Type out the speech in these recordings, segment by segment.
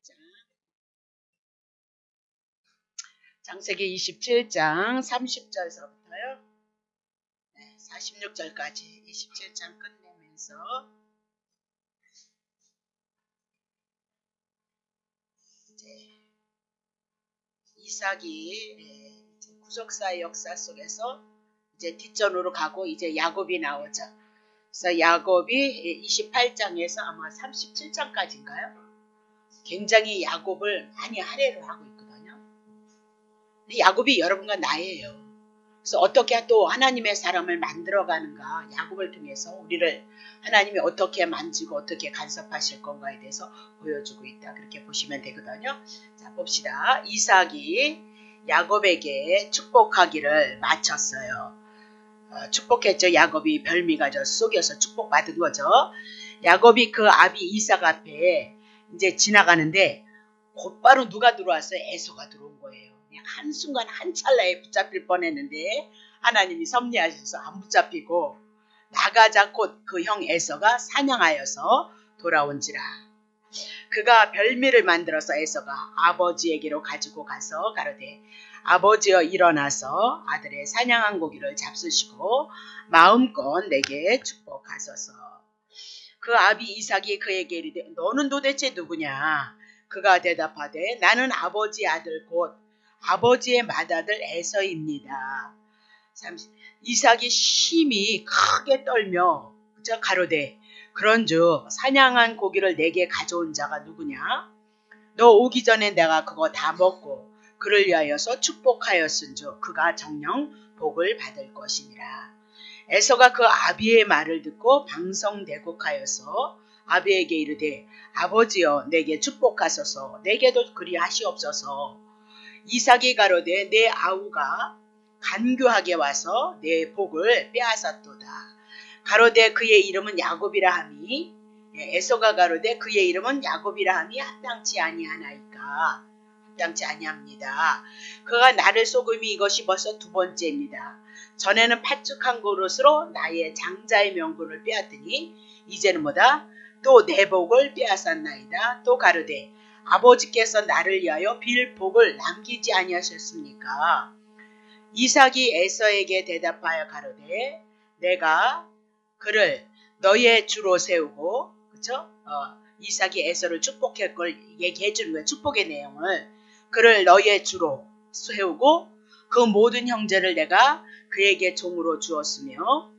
27장 창세기 27장 30절서부터요 46절까지 27장 끝내면서 이제 이삭이 구속사의 역사 속에서 이제 뒷전으로 가고 이제 야곱이 나오죠. 그래서 야곱이 28장에서 아마 37장까지인가요? 굉장히 야곱을 많이 할애를 하고 있거든요. 근데 야곱이 여러분과 나예요. 그래서 어떻게 또 하나님의 사람을 만들어가는가, 야곱을 통해서 우리를 하나님이 어떻게 만지고 어떻게 간섭하실 건가에 대해서 보여주고 있다. 그렇게 보시면 되거든요. 자, 봅시다. 이삭이 야곱에게 축복하기를 마쳤어요. 축복했죠. 야곱이 별미가 속여서 축복받은 거죠. 야곱이 그 아비 이삭 앞에 이제 지나가는데 곧바로 누가 들어왔어요? 에서가 들어온 거예요. 그냥 한순간 한 찰나에 붙잡힐 뻔했는데 하나님이 섭리하셔서 안 붙잡히고 나가자 곧 그 형 에서가 사냥하여서 돌아온지라. 그가 별미를 만들어서 에서가 아버지에게로 가지고 가서 가로되 아버지여 일어나서 아들의 사냥한 고기를 잡수시고 마음껏 내게 축복하소서. 그 아비 이삭이 그에게 이르되 너는 도대체 누구냐? 그가 대답하되 나는 아버지의 아들 곧 아버지의 맏아들 에서입니다. 이삭이 심히 크게 떨며 가로되 그런즉 사냥한 고기를 내게 가져온 자가 누구냐? 너 오기 전에 내가 그거 다 먹고 그를 위하여서 축복하였은즉 그가 정녕 복을 받을 것이니라. 에서가 그 아비의 말을 듣고 방성대곡하여서 아비에게 이르되 아버지여 내게 축복하소서 내게도 그리하시옵소서. 이삭이 가로되 내 아우가 간교하게 와서 내 복을 빼앗았도다. 가로되 그의 이름은 야곱이라 함이 에서가 가로되 그의 이름은 야곱이라 함이 합당치 아니하나이까. 합당치 아니합니다. 그가 나를 속음이 이것이 벌써 두 번째입니다. 전에는 파축한 그릇으로 나의 장자의 명분을 빼앗더니 이제는 뭐다? 또 내 복을 빼앗았나이다. 또 가로되 아버지께서 나를 위하여 빌 복을 남기지 아니하셨습니까? 이삭이 에서에게 대답하여 가로되 내가 그를 너의 주로 세우고 그쵸? 이삭이 에서를 축복할 걸 얘기해 주는 거예요. 축복의 내용을. 그를 너의 주로 세우고 그 모든 형제를 내가 그에게 종으로 주었으며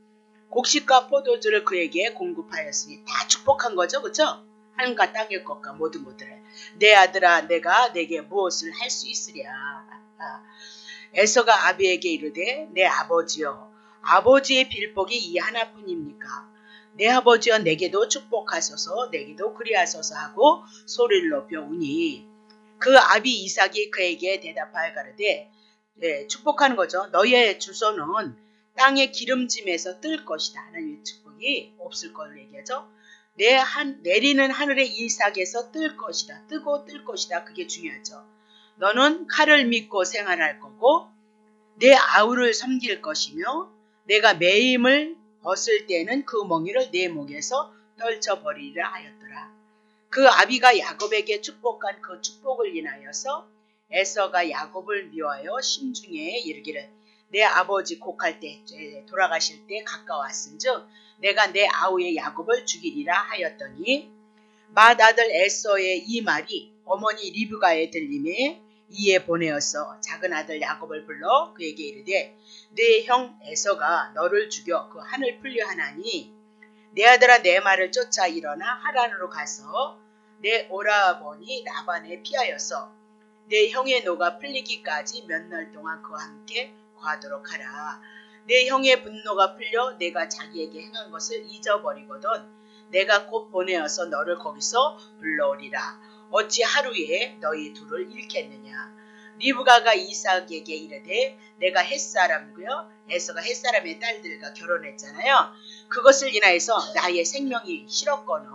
곡식과 포도주를 그에게 공급하였으니 다 축복한 거죠. 그렇죠? 하늘과 땅의 것과 모든 것들을. 내 아들아 내가 내게 무엇을 할 수 있으랴. 에서가 아비에게 이르되 내 아버지여 아버지의 빌복이 이 하나뿐입니까? 내 아버지여 내게도 축복하소서 내게도 그리하소서 하고 소리를 높여 우니 그 아비 이삭이 그에게 대답하여 가로되 축복하는 거죠. 너의 주소는 땅의 기름짐에서 뜰 것이다. 하나님의 축복이 없을 걸 얘기하죠. 내리는 하늘의 이삭에서 뜰 것이다. 뜨고 뜰 것이다. 그게 중요하죠. 너는 칼을 믿고 생활할 거고 내 아우를 섬길 것이며 내가 매임을 벗을 때는 그 멍이를 내 목에서 떨쳐버리리라 하였더라. 그 아비가 야곱에게 축복한 그 축복을 인하여서 에서가 야곱을 미워하여 심중에 이르기를 내 아버지 곡할 때 돌아가실 때 가까웠은즉 내가 내 아우의 야곱을 죽이리라 하였더니 맏아들 에서의 이 말이 어머니 리브가에 들림에 이에 보내어서 작은 아들 야곱을 불러 그에게 이르되 내 형 에서가 너를 죽여 그 한을 풀려 하나니 내 아들아 내 말을 쫓아 일어나 하란으로 가서 내 오라버니 라반에 피하여서 내 형의 노가 풀리기까지 몇 날 동안 그와 함께 거하도록 하라. 내 형의 분노가 풀려 내가 자기에게 행한 것을 잊어버리거든 내가 곧 보내어서 너를 거기서 불러오리라. 어찌 하루에 너희 둘을 잃겠느냐. 리브가가 이삭에게 이르되 내가 햇사람이고요. 에서가 햇사람의 딸들과 결혼했잖아요. 그것을 인하여서 나의 생명이 싫었거늘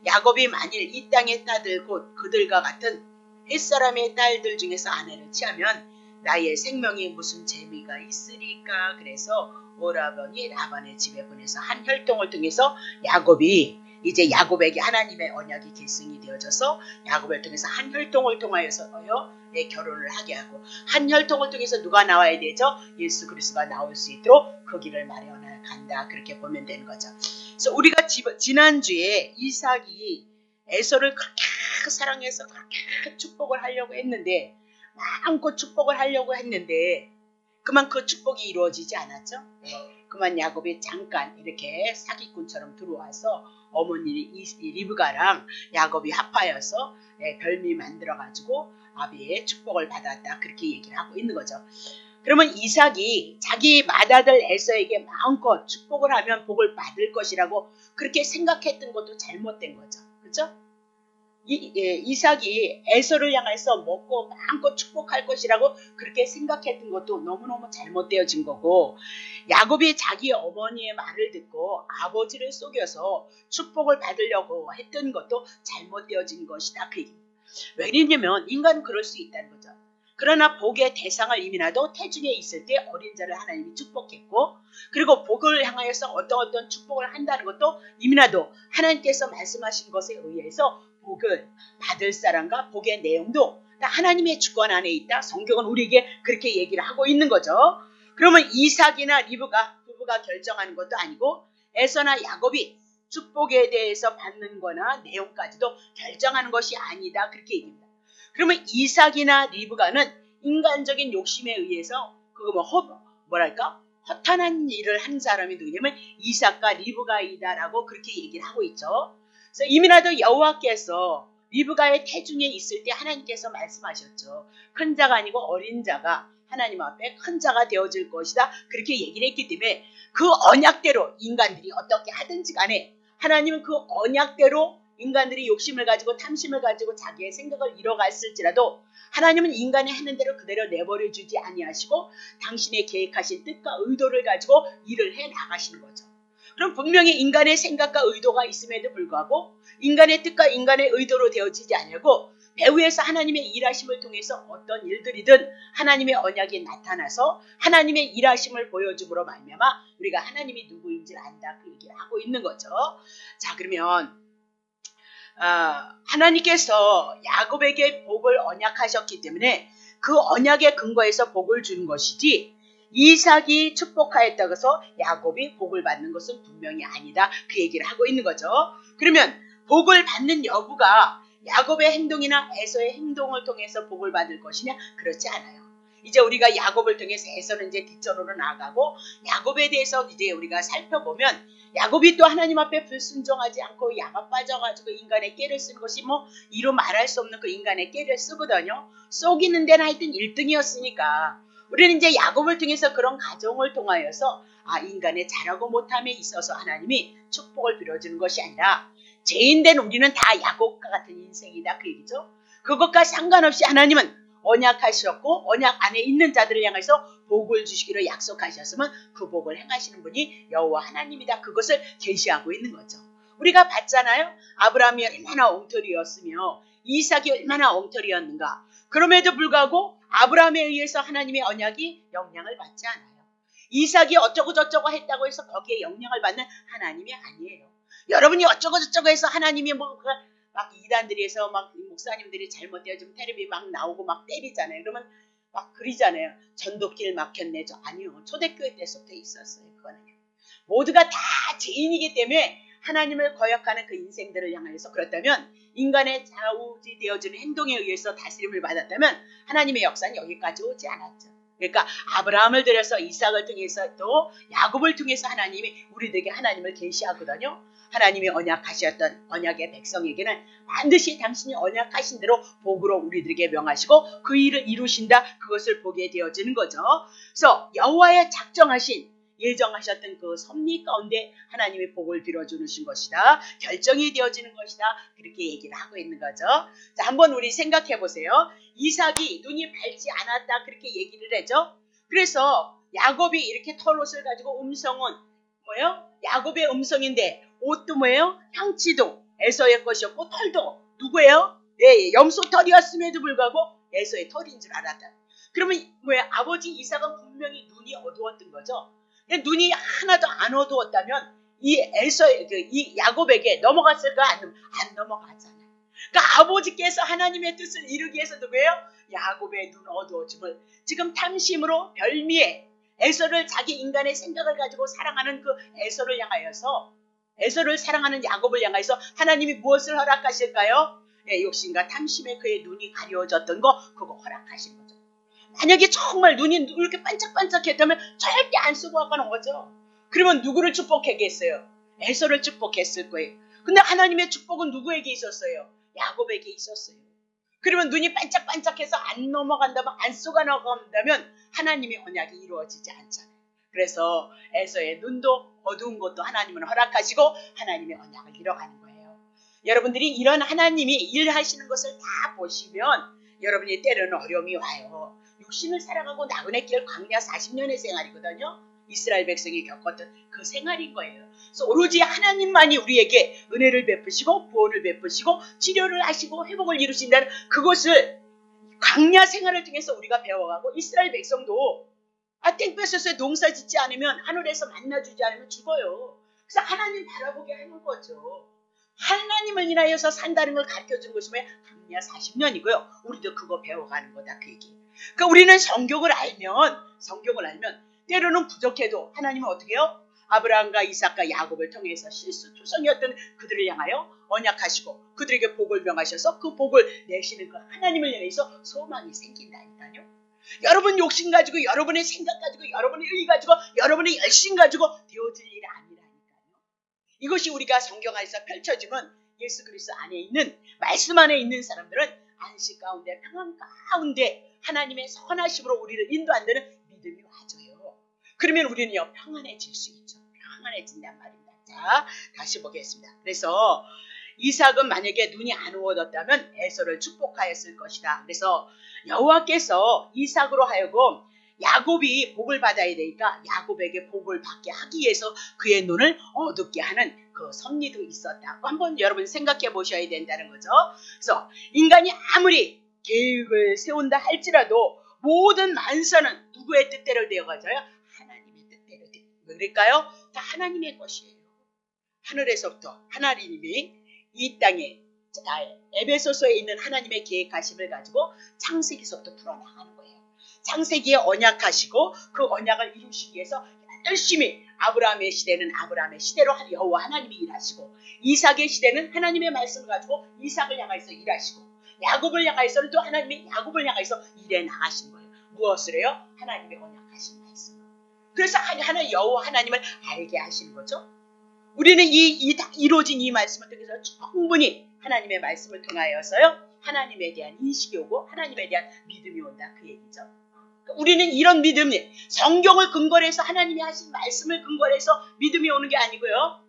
야곱이 만일 이 땅의 딸들 곧 그들과 같은 햇사람의 딸들 중에서 아내를 취하면 나의 생명이 무슨 재미가 있으리까. 그래서 오라버니 라반의 집에 보내서 한 혈통을 통해서 야곱이 이제 야곱에게 하나님의 언약이 계승이 되어져서 야곱을 통해서 한 혈통을 통하여서요 결혼을 하게 하고 한 혈통을 통해서 누가 나와야 되죠? 예수 그리스도가 나올 수 있도록 그 길을 마련해 간다. 그렇게 보면 되는 거죠. 그래서 우리가 지난주에 이삭이 에서를 그렇게 사랑해서 그렇게 축복을 하려고 했는데 마음껏 축복을 하려고 했는데 그만 그 축복이 이루어지지 않았죠. 그만 야곱이 잠깐 이렇게 사기꾼처럼 들어와서 어머니 리브가랑 야곱이 합하여서 별미 만들어가지고 아비의 축복을 받았다. 그렇게 얘기를 하고 있는 거죠. 그러면 이삭이 자기 맏아들 에서에게 마음껏 축복을 하면 복을 받을 것이라고 그렇게 생각했던 것도 잘못된 거죠. 그렇죠? 이삭이 에서를 향해서 먹고 마음껏 축복할 것이라고 그렇게 생각했던 것도 너무너무 잘못되어진 거고 야곱이 자기 어머니의 말을 듣고 아버지를 속여서 축복을 받으려고 했던 것도 잘못되어진 것이다. 그 얘기입니다. 왜냐면 인간은 그럴 수 있다는 거죠. 그러나 복의 대상을 이민하도 태중에 있을 때 어린 자를 하나님이 축복했고 그리고 복을 향하여서 어떤 축복을 한다는 것도 이민하도 하나님께서 말씀하신 것에 의해서 복을 받을 사람과 복의 내용도 다 하나님의 주권 안에 있다. 성경은 우리에게 그렇게 얘기를 하고 있는 거죠. 그러면 이삭이나 리브가 부부가 결정하는 것도 아니고 에서나 야곱이 축복에 대해서 받는 거나 내용까지도 결정하는 것이 아니다. 그렇게 얘기합니다. 그러면 이삭이나 리브가는 인간적인 욕심에 의해서 허탄한 일을 한 사람이 누구냐면 이삭과 리브가이다라고 그렇게 얘기를 하고 있죠. 그래서 이미나도 여호와께서 리브가의 태중에 있을 때 하나님께서 말씀하셨죠. 큰 자가 아니고 어린 자가 하나님 앞에 큰 자가 되어질 것이다. 그렇게 얘기를 했기 때문에 그 언약대로 인간들이 어떻게 하든지 간에 하나님은 그 언약대로 인간들이 욕심을 가지고 탐심을 가지고 자기의 생각을 이뤄갔을지라도 하나님은 인간이 하는 대로 그대로 내버려 주지 아니하시고 당신의 계획하신 뜻과 의도를 가지고 일을 해 나가시는 거죠. 그럼 분명히 인간의 생각과 의도가 있음에도 불구하고 인간의 뜻과 인간의 의도로 되어지지 않냐고 배후에서 하나님의 일하심을 통해서 어떤 일들이든 하나님의 언약이 나타나서 하나님의 일하심을 보여줌으로 말미암아 우리가 하나님이 누구인지를 안다. 그 얘기를 하고 있는 거죠. 자, 그러면 하나님께서 야곱에게 복을 언약하셨기 때문에 그 언약의 근거에서 복을 주는 것이지 이삭이 축복하였다고 해서 야곱이 복을 받는 것은 분명히 아니다. 그 얘기를 하고 있는 거죠. 그러면 복을 받는 여부가 야곱의 행동이나 에서의 행동을 통해서 복을 받을 것이냐? 그렇지 않아요. 이제 우리가 야곱을 통해서 에서는 이제 뒷전으로 나가고 야곱에 대해서 이제 우리가 살펴보면 야곱이 또 하나님 앞에 불순종하지 않고 야가 빠져가지고 인간의 깨를 쓴 것이 이루 말할 수 없는 그 인간의 깨를 쓰거든요. 속이는 데는 하여튼 1등이었으니까 우리는 이제 야곱을 통해서 그런 가정을 통하여서 인간의 잘하고 못함에 있어서 하나님이 축복을 빌어주는 것이 아니라 죄인된 우리는 다 야곱과 같은 인생이다. 그 얘기죠. 그것과 상관없이 하나님은 언약하셨고 언약 안에 있는 자들을 향해서 복을 주시기로 약속하셨으면 그 복을 행하시는 분이 여호와 하나님이다. 그것을 계시하고 있는 거죠. 우리가 봤잖아요. 아브라함이 얼마나 엉터리였으며 이삭이 얼마나 엉터리였는가. 그럼에도 불구하고 아브라함에 의해서 하나님의 언약이 영향을 받지 않아요. 이삭이 어쩌고 저쩌고 했다고 해서 거기에 영향을 받는 하나님이 아니에요. 여러분이 어쩌고 저쩌고 해서 하나님이 막 이단들이 해서 막 목사님들이 잘못되어지면 텔레비 막 나오고 막 때리잖아요. 그러면 막 그러잖아요. 전도길 막혔네. 아니요. 초대교회 때부터 있었어요. 그거는. 모두가 다 죄인이기 때문에 하나님을 거역하는 그 인생들을 향해서 그렇다면 인간의 좌우지되어지는 행동에 의해서 다스림을 받았다면 하나님의 역사는 여기까지 오지 않았죠. 그러니까 아브라함을 들여서 이삭을 통해서 또 야곱을 통해서 하나님이 우리들에게 하나님을 계시하거든요. 하나님이 언약하셨던 언약의 백성에게는 반드시 당신이 언약하신 대로 복으로 우리들에게 명하시고 그 일을 이루신다. 그것을 보게 되어지는 거죠. 그래서 여호와의 작정하신 예정하셨던 그 섭리 가운데 하나님의 복을 빌어주신 것이다. 결정이 되어지는 것이다. 그렇게 얘기를 하고 있는 거죠. 자, 한번 우리 생각해 보세요. 이삭이 눈이 밝지 않았다. 그렇게 얘기를 하죠. 그래서 야곱이 이렇게 털옷을 가지고 음성은 뭐예요? 야곱의 음성인데 옷도 뭐예요? 향치도 에서의 것이었고 털도 누구예요? 네, 염소털이었음에도 불구하고 에서의 털인 줄 알았다. 그러면 뭐야? 아버지 이삭은 분명히 눈이 어두웠던 거죠. 눈이 하나도 안 어두웠다면 이 야곱에게 넘어갔을까? 안 넘어가잖아요. 그러니까 아버지께서 하나님의 뜻을 이루기 위해서 누구예요? 야곱의 눈 어두워짐을 지금 탐심으로 별미에 에서를 자기 인간의 생각을 가지고 사랑하는 그 에서를 사랑하는 야곱을 향해서 하나님이 무엇을 허락하실까요? 욕심과 탐심에 그의 눈이 가려워졌던 거 그거 허락하신 거죠. 만약에 정말 눈이 이렇게 반짝반짝했다면 절대 안 쓰고 가는 거죠. 그러면 누구를 축복하겠어요? 에서를 축복했을 거예요. 근데 하나님의 축복은 누구에게 있었어요? 야곱에게 있었어요. 그러면 눈이 반짝반짝해서 안 넘어간다면 안 쏘가 넘어간다면 하나님의 언약이 이루어지지 않잖아요. 그래서 에서의 눈도 어두운 것도 하나님은 허락하시고 하나님의 언약을 이뤄가는 거예요. 여러분들이 이런 하나님이 일하시는 것을 다 보시면 여러분이 때로는 어려움이 와요. 육신을 살아가고 나그네 길 광야 40년의 생활이거든요. 이스라엘 백성이 겪었던 그 생활인 거예요. 그래서 오로지 하나님만이 우리에게 은혜를 베푸시고 구원을 베푸시고 치료를 하시고 회복을 이루신다는 그것을 광야 생활을 통해서 우리가 배워가고 이스라엘 백성도 땡 뺏어서 농사 짓지 않으면 하늘에서 만나주지 않으면 죽어요. 그래서 하나님 바라보게 하는 거죠. 하나님을 인하여서 산다는 걸 가르쳐준 것이 뭐예요? 광야 40년이고요. 우리도 그거 배워가는 거다 그 얘기. 그러니까 우리는 성경을 알면 때로는 부족해도 하나님은 어떻게 해요? 아브라함과 이삭과 야곱을 통해서 실수투성이었던 그들을 향하여 언약하시고 그들에게 복을 명하셔서 그 복을 내시는 그 하나님을 향해서 소망이 생긴다니까요. 여러분 욕심 가지고 여러분의 생각 가지고 여러분의 의 가지고 여러분의 열심 가지고 되어질 일이 아니라니까요. 이것이 우리가 성경 안에서 펼쳐지면 예수 그리스도 안에 있는 말씀 안에 있는 사람들은 안식 가운데 평안 가운데 하나님의 선하심으로 우리를 인도한다는 믿음이 와져요. 그러면 우리는요 평안해질 수 있죠. 평안해진단 말입니다. 자 다시 보겠습니다. 그래서 이삭은 만약에 눈이 안 어두웠다면 에서를 축복하였을 것이다. 그래서 여호와께서 이삭으로 하여금 야곱이 복을 받아야 되니까 야곱에게 복을 받게 하기 위해서 그의 눈을 어둡게 하는 그 섭리도 있었다. 한번 여러분 생각해 보셔야 된다는 거죠. 그래서 인간이 아무리 계획을 세운다 할지라도 모든 만사는 누구의 뜻대로 되어가져요? 하나님의 뜻대로 되어. 왜 그럴까요? 다 하나님의 것이에요. 하늘에서부터 하나님이 이 땅에 에베소서에 있는 하나님의 계획하심을 가지고 창세기서부터 풀어나가는 거예요. 창세기에 언약하시고 그 언약을 이루시기 위해서 열심히 아브라함의 시대는 아브라함의 시대로 여호와 하나님이 일하시고 이삭의 시대는 하나님의 말씀을 가지고 이삭을 향해서 일하시고 야곱을 향해서는 또 하나님이 야곱을 향해서 일해 나가신 거예요. 무엇을 해요? 하나님의 언약하신 말씀을. 그래서 여호와 하나님을 알게 하시는 거죠. 우리는 이루어진 이 말씀을 통해서 충분히 하나님의 말씀을 통하여서요. 하나님에 대한 인식이 오고 하나님에 대한 믿음이 온다 그 얘기죠. 우리는 이런 믿음이 성경을 근거로 해서 하나님이 하신 말씀을 근거로 해서 믿음이 오는 게 아니고요.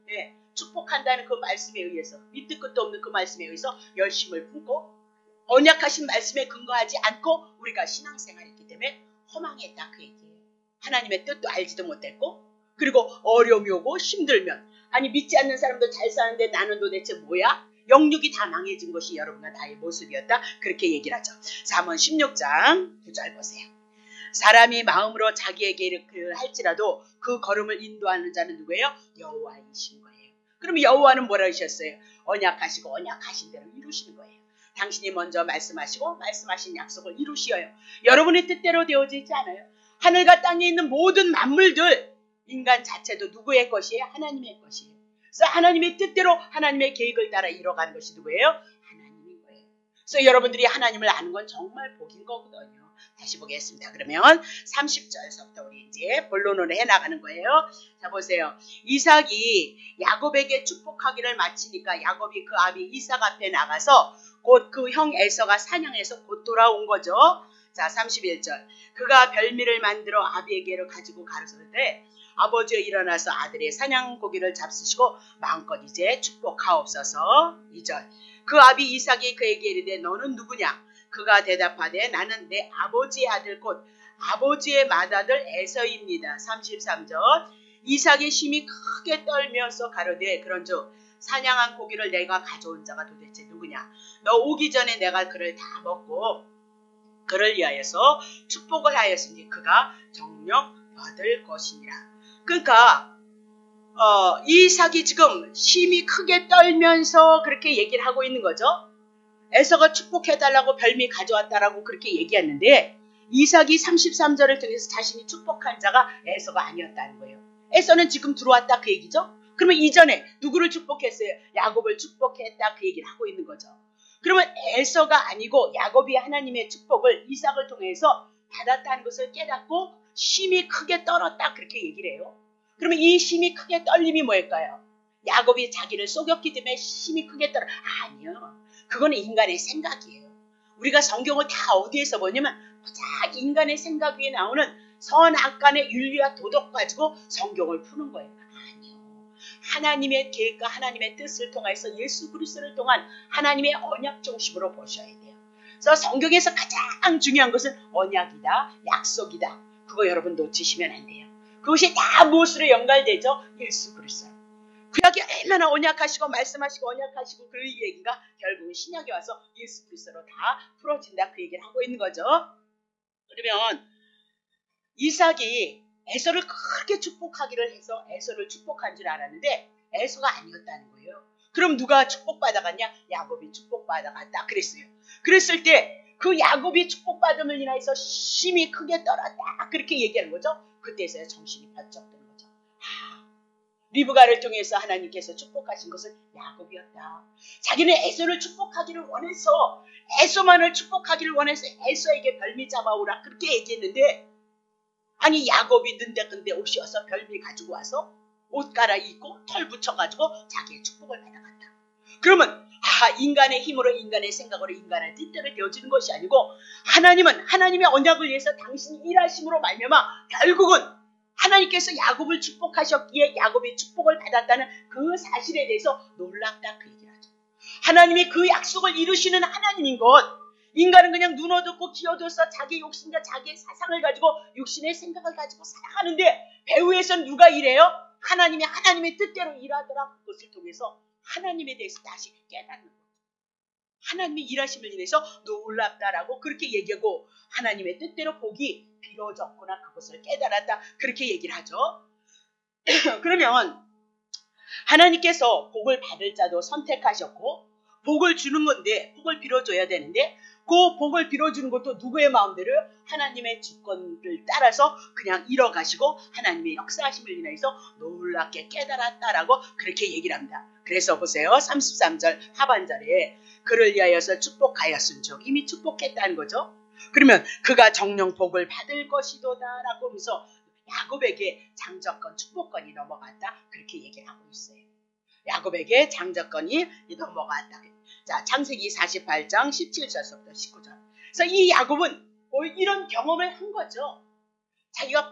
축복한다는 그 말씀에 의해서 밑도 끝도 없는 그 말씀에 의해서 열심을 품고 언약하신 말씀에 근거하지 않고 우리가 신앙생활했기 때문에 허망했다 그 얘기예요. 하나님의 뜻도 알지도 못했고 그리고 어려움이 오고 힘들면 아니 믿지 않는 사람도 잘 사는데 나는 도대체 뭐야? 영육이 다 망해진 것이 여러분과 나의 모습이었다. 그렇게 얘기를 하죠. 잠언 16장 9절 보세요. 사람이 마음으로 자기에게 이렇게 할지라도 그 걸음을 인도하는 자는 누구예요? 여호와이신 거예요. 그럼 여호와는 뭐라 하셨어요? 언약하시고 언약하신 대로 이루시는 거예요. 당신이 먼저 말씀하시고 말씀하신 약속을 이루시어요. 여러분의 뜻대로 되어지지 않아요. 하늘과 땅에 있는 모든 만물들 인간 자체도 누구의 것이에요? 하나님의 것이에요. 그래서 하나님의 뜻대로 하나님의 계획을 따라 이뤄가는 것이 누구예요? 하나님인 거예요. 그래서 여러분들이 하나님을 아는 건 정말 복인 거거든요. 다시 보겠습니다. 그러면 30절서부터 우리 이제 본론으로 해나가는 거예요. 자 보세요. 이삭이 야곱에게 축복하기를 마치니까 야곱이 그 아비 이삭 앞에 나가서 곧 그 형 에서가 사냥해서 곧 돌아온 거죠. 자 31절. 그가 별미를 만들어 아비에게로 가지고 가로되 아버지여 일어나서 아들의 사냥 고기를 잡수시고 마음껏 이제 축복하옵소서. 2절. 그 아비 이삭이 그에게 이르되 너는 누구냐? 그가 대답하되 나는 내 아버지의 아들 곧 아버지의 맏아들 에서입니다. 33절. 이삭이 심히 크게 떨면서 가로되 그런즉 사냥한 고기를 내가 가져온 자가 도대체 누구냐? 너 오기 전에 내가 그를 다 먹고 그를 위하여서 축복을 하였으니 그가 정령 받을 것이니라. 그러니까 이삭이 지금 심히 크게 떨면서 그렇게 얘기를 하고 있는 거죠. 에서가 축복해달라고 별미 가져왔다라고 그렇게 얘기했는데 이삭이 33절을 통해서 자신이 축복한 자가 에서가 아니었다는 거예요. 에서는 지금 들어왔다 그 얘기죠. 그러면 이전에 누구를 축복했어요? 야곱을 축복했다 그 얘기를 하고 있는 거죠. 그러면 에서가 아니고 야곱이 하나님의 축복을 이삭을 통해서 받았다는 것을 깨닫고 심히 크게 떨었다 그렇게 얘기를 해요. 그러면 이 심히 크게 떨림이 뭘까요? 야곱이 자기를 속였기 때문에 심히 크게 떨어. 아니요. 그거는 인간의 생각이에요. 우리가 성경을 다 어디에서 보냐면 고작 인간의 생각 위에 나오는 선악간의 윤리와 도덕 가지고 성경을 푸는 거예요. 아니요. 하나님의 계획과 하나님의 뜻을 통해서 예수 그리스도를 통한 하나님의 언약 중심으로 보셔야 돼요. 그래서 성경에서 가장 중요한 것은 언약이다, 약속이다. 그거 여러분 놓치시면 안 돼요. 그것이 다 무엇으로 연결되죠? 예수 그리스도. 구약이 얼마나 언약하시고 말씀하시고 언약하시고 그 얘기가 결국은 신약에 와서 예수 그리스도로 다 풀어진다 그 얘기를 하고 있는 거죠. 그러면 이삭이 에서를 크게 축복하기를 해서 에서를 축복한 줄 알았는데 에서가 아니었다는 거예요. 그럼 누가 축복받아갔냐? 야곱이 축복받아갔다 그랬어요. 그랬을 때 그 야곱이 축복받음을 인하여서 심히 크게 떨었다 그렇게 얘기하는 거죠. 그때서야 정신이 번쩍 드는 거죠. 리브가를 통해서 하나님께서 축복하신 것은 야곱이었다. 자기는 에서를 축복하기를 원해서 에서만을 축복하기를 원해서 에서에게 별미 잡아오라 그렇게 얘기했는데 아니 야곱이 는데 옷이 와서 별미 가지고 와서 옷 갈아입고 털 붙여가지고 자기의 축복을 받아갔다. 그러면 인간의 힘으로 인간의 생각으로 인간의 뜻대로 되어지는 것이 아니고 하나님은 하나님의 언약을 위해서 당신이 일하심으로 말미암아 결국은 하나님께서 야곱을 축복하셨기에 야곱이 축복을 받았다는 그 사실에 대해서 놀랍다 그 얘기를 하죠. 하나님이 그 약속을 이루시는 하나님인 것 인간은 그냥 눈 어둡고 귀 어두워서 자기 욕심과 자기의 사상을 가지고 육신의 생각을 가지고 살아가는데 배후에서는 누가 일해요? 하나님의 뜻대로 일하더라. 그것을 통해서 하나님에 대해서 다시 깨닫는 거죠. 하나님의 일하심을 인해서 놀랍다라고 그렇게 얘기하고 하나님의 뜻대로 복이 비로졌구나 그것을 깨달았다 그렇게 얘기를 하죠. 그러면 하나님께서 복을 받을 자도 선택하셨고 복을 주는 건데 복을 빌어줘야 되는데 그 복을 빌어주는 것도 누구의 마음대로 하나님의 주권을 따라서 그냥 이뤄가시고 하나님의 역사하심을 인해서 놀랍게 깨달았다라고 그렇게 얘기를 합니다. 그래서 보세요. 33절 하반절에 그를 위하여서 축복하였은즉 이미 축복했다는 거죠. 그러면 그가 정령 복을 받을 것이도다라고 하면서 야곱에게 장자권 축복권이 넘어갔다 그렇게 얘기를 하고 있어요. 야곱에게 장자권이 넘어갔다. 자, 창세기 48장 17절부터 19절. 그래서 이 야곱은 이런 경험을 한 거죠. 자기가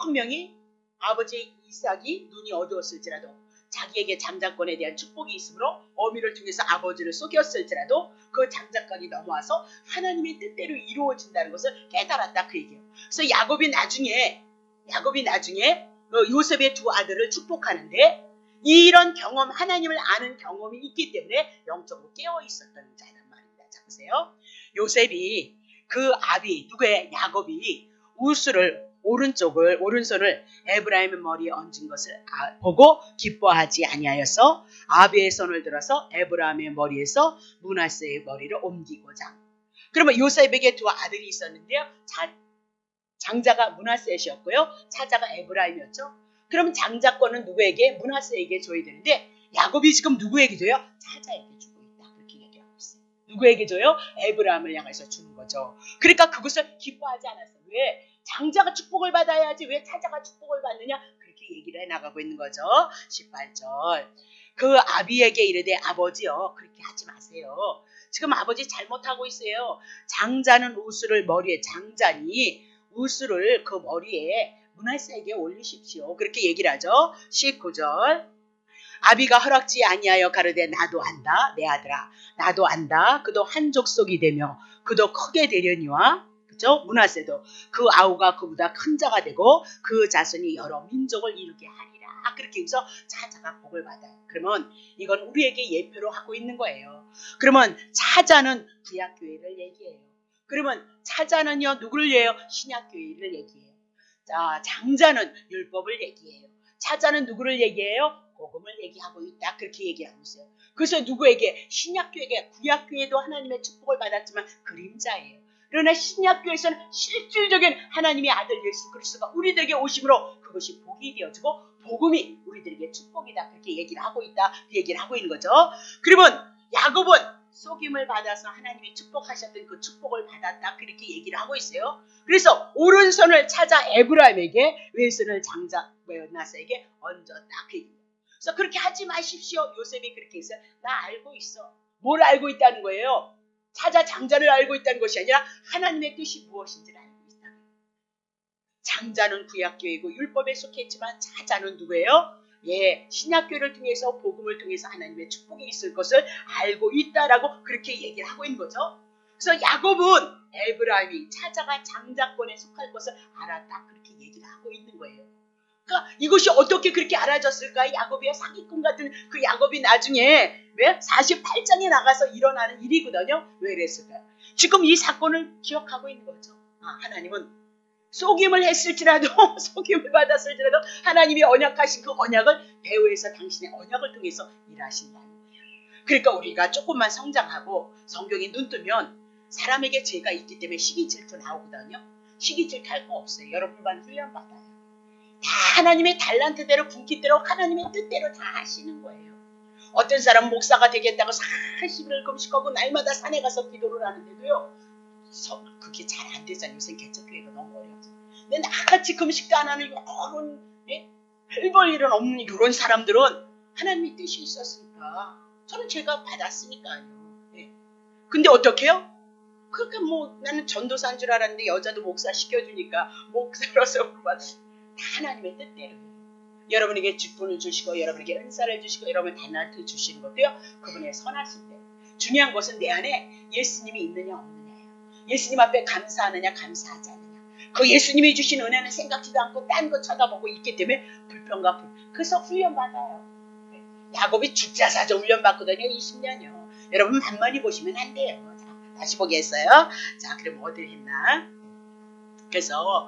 분명히 아버지 이삭이 눈이 어두웠을지라도 자기에게 장자권에 대한 축복이 있으므로 어미를 통해서 아버지를 속였을지라도 그 장자권이 넘어와서 하나님의 뜻대로 이루어진다는 것을 깨달았다 그 얘기예요. 그래서 야곱이 나중에 요셉의 두 아들을 축복하는데 이런 경험, 하나님을 아는 경험이 있기 때문에 영적으로 깨어있었던 자란 말입니다. 자, 보세요. 요셉이 그 아비, 야곱이 오른손을 에브라임의 머리에 얹은 것을 보고 기뻐하지 아니하여서 아비의 손을 들어서 에브라임의 머리에서 므낫세의 머리를 옮기고자. 그러면 요셉에게 두 아들이 있었는데요. 장자가 므낫세였고요. 차자가 에브라임이었죠. 그럼 장자권은 누구에게? 므낫세에게 줘야 되는데 야곱이 지금 누구에게 줘요? 차자에게 주고 있다. 그렇게 얘기하고 있어요. 누구에게 줘요? 에브라임을 향해서 주는 거죠. 그러니까 그것을 기뻐하지 않았어요. 왜? 장자가 축복을 받아야지 왜 차자가 축복을 받느냐? 그렇게 얘기를 해나가고 있는 거죠. 18절. 그 아비에게 이르되 아버지요 그렇게 하지 마세요. 지금 아버지 잘못하고 있어요. 장자는 우스를 머리에 장자니 우스를 그 머리에 므낫세에게 올리십시오. 그렇게 얘기를 하죠. 19절. 아비가 허락지 아니하여 가르되 나도 안다 내 아들아 나도 안다. 그도 한 족속이 되며 그도 크게 되려니와 그죠? 므낫세도 그 아우가 그보다 큰 자가 되고 그 자손이 여러 민족을 이루게 하리라. 그렇게 해서 차자가 복을 받아요. 그러면 이건 우리에게 예표로 하고 있는 거예요. 그러면 차자는 구약교회를 얘기해요. 그러면 차자는요 누구를 얘기해요? 신약교회를 얘기해요. 자, 장자는 율법을 얘기해요. 차자는 누구를 얘기해요? 복음을 얘기하고 있다. 그렇게 얘기하고 있어요. 그래서 누구에게? 신약교회에게, 구약교회도 하나님의 축복을 받았지만 그림자예요. 그러나 신약교회에서는 실질적인 하나님의 아들 예수 그리스도가 우리들에게 오심으로 그것이 복이 되어지고 복음이 우리들에게 축복이다. 그렇게 얘기를 하고 있다. 그 얘기를 하고 있는 거죠. 그러면 야곱은 속임을 받아서 하나님이 축복하셨던 그 축복을 받았다. 그렇게 얘기를 하고 있어요. 그래서 오른손을 찾아 에브라임에게 왼손을 장자 나사에게 얹었다. 그 얘기입니다. 그래서 그렇게 하지 마십시오. 요셉이 그렇게 했어요. 나 알고 있어. 뭘 알고 있다는 거예요? 찾아 장자를 알고 있다는 것이 아니라 하나님의 뜻이 무엇인지를 알고 있다는 거예요. 장자는 구약교회이고 율법에 속했지만 차자는 누구예요? 예, 신약교회를 통해서 복음을 통해서 하나님의 축복이 있을 것을 알고 있다라고 그렇게 얘기를 하고 있는 거죠. 그래서 야곱은 에브라임이 차자가 장자권에 속할 것을 알았다. 그렇게 얘기를 하고 있는 거예요. 그러니까 이것이 어떻게 그렇게 알아졌을까? 야곱이야 사기꾼 같은 그 야곱이 나중에 왜 48장에 나가서 일어나는 일이거든요. 왜 그랬을까요? 지금 이 사건을 기억하고 있는 거죠. 하나님은 속임을 했을지라도 속임을 받았을지라도 하나님이 언약하신 그 언약을 배후에서 당신의 언약을 통해서 일하신다는 거예요. 그러니까 우리가 조금만 성장하고 성경에 눈 뜨면 사람에게 죄가 있기 때문에 시기 질투 나오거든요. 시기 질투할 거 없어요. 여러분만 훈련 받아요. 다 하나님의 달란트대로 분깃대로 하나님의 뜻대로 다 하시는 거예요. 어떤 사람은 목사가 되겠다고 40일을 금식하고 날마다 산에 가서 기도를 하는데도요. 그게 잘 안 되잖아요. 요새 개척교회가 너무 어렵죠. 근데 나같이 금식도 안 하는 이런 별볼 일은 없는 이런 사람들은 하나님의 뜻이 있었으니까 저는 제가 받았으니까요. 네. 근데 어떻게요? 그러니까 뭐 나는 전도사인 줄 알았는데 여자도 목사 시켜주니까 목사로서 다 하나님의 뜻대로 여러분에게 직분을 주시고 여러분에게 은사를 주시고 여러분의 달란트 주시는 것도요. 그분의 선하신 대. 중요한 것은 내 안에 예수님이 있느냐 없느냐예요. 예수님 앞에 감사하느냐 감사하지 않느냐. 그 예수님이 주신 은혜는 생각지도 않고 딴 거 쳐다보고 있기 때문에 불평과 그래서 훈련받아요. 야곱이 주자사자 훈련받거든요. 20년이요. 여러분 만만히 보시면 안 돼요. 자, 다시 보겠어요. 자, 그럼 어디 했나? 그래서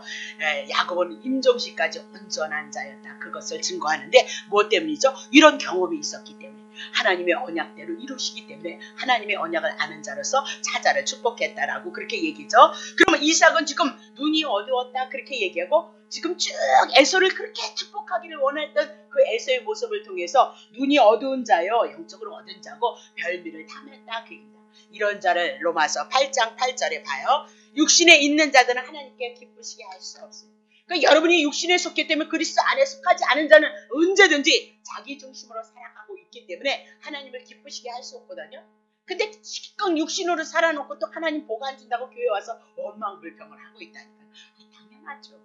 야곱은 임종시까지 온전한 자였다. 그것을 증거하는데 무엇 때문이죠? 이런 경험이 있었기 때문에 하나님의 언약대로 이루시기 때문에 하나님의 언약을 아는 자로서 차자를 축복했다라고 그렇게 얘기죠. 그러면 이삭은 지금 눈이 어두웠다 그렇게 얘기하고 지금 쭉 에서를 그렇게 축복하기를 원했던 그 에서의 모습을 통해서 눈이 어두운 자요 영적으로 얻은 자고 별미를 탐했다 그 얘기입니다. 이런 자를 로마서 8장 8절에 봐요. 육신에 있는 자들은 하나님께 기쁘시게 할 수 없어요. 그러니까 여러분이 육신에 속기 때문에 그리스도 안에 속하지 않은 자는 언제든지 자기 중심으로 살아가고 있기 때문에 하나님을 기쁘시게 할 수 없거든요. 근데 시껏 육신으로 살아놓고 또 하나님 복 안 준다고 교회 와서 원망불평을 하고 있다니까요. 당연하죠.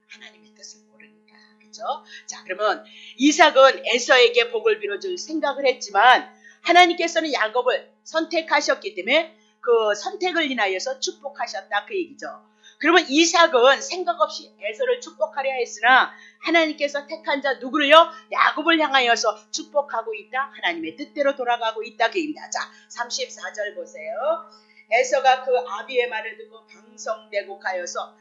하나님의 뜻을 모르니까. 그죠? 자, 그러면 이삭은 에서에게 복을 빌어줄 생각을 했지만 하나님께서는 야곱을 선택하셨기 때문에 그 선택을 인하여서 축복하셨다 그 얘기죠. 그러면 이삭은 생각 없이 에서를 축복하려 했으나 하나님께서 택한 자 누구를요? 야곱을 향하여서 축복하고 있다. 하나님의 뜻대로 돌아가고 있다 그 얘기입니다. 자, 34절 보세요. 에서가 그 아비의 말을 듣고 방성내곡하여서